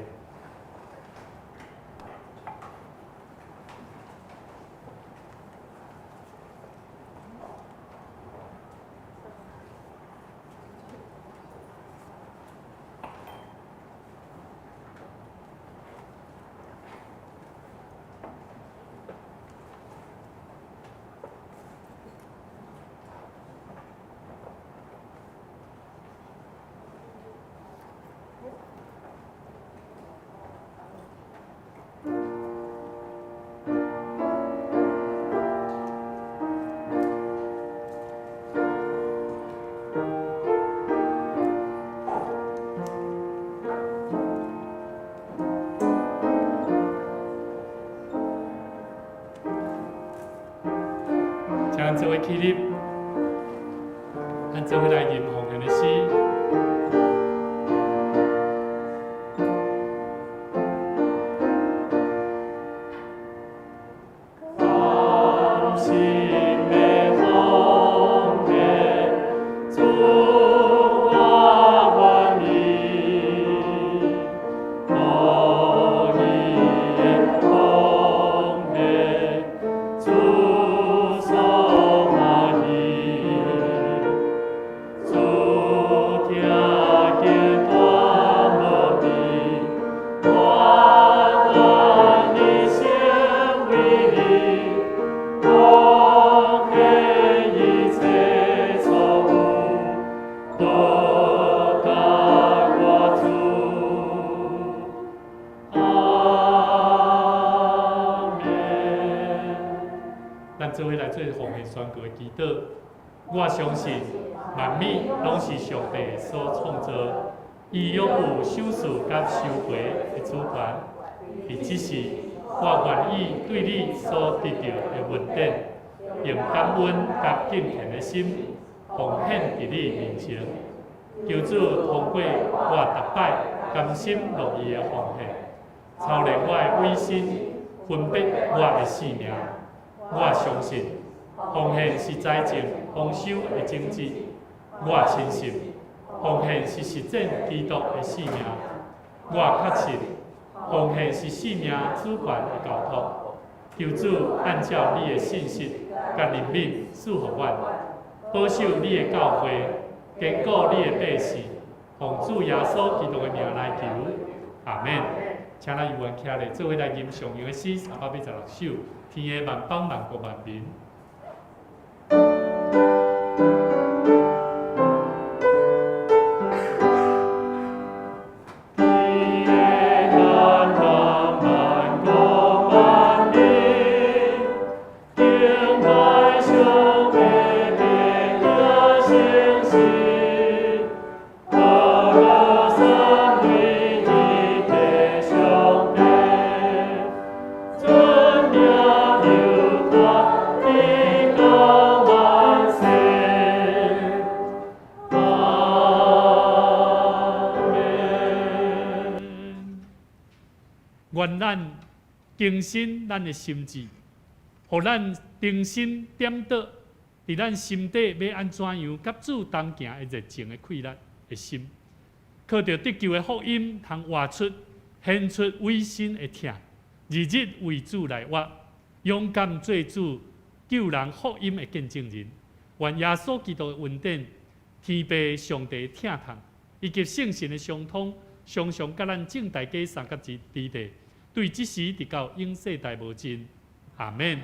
咱做伙起立，咱做伙来念奉献的诗。主啊，我全球的祈祷。我相信万物拢是上帝所创造，伊拥有收束甲收回的主权。伊只是我愿意对你所得到的恩典，用感恩甲敬虔的心奉献伫你面前。求主通过我逐摆甘心乐意的奉献，操练我的委身，分别我的性命。我相信奉献是财政丰收的种子。我深信奉献是实践基督的性命。我确信奉献是性命主权的交托。求主按照你的信息甲怜悯赐福我，保守你的教会，坚固你的百姓。奉主耶稣基督的名来求，阿免。请咱由愿起来，做伙来吟上扬的诗386首，天下万邦万国万民。愿咱更新咱的心智，互咱定心点倒，伫咱心底要安怎样甲主同行的热情的快乐的心，靠着得救的福音，通活出献出委身的疼，日日为主来活，勇敢做主救人福音的见证人。愿耶稣基督的恩典、天父上帝的疼痛，以及圣神的相通，常常甲咱正大家三角之地，对即时直到永世代无尽。阿免。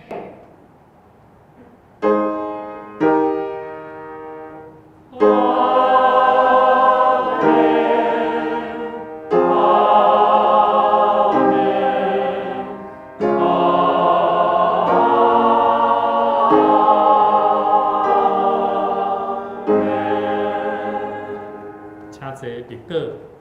请坐，别过。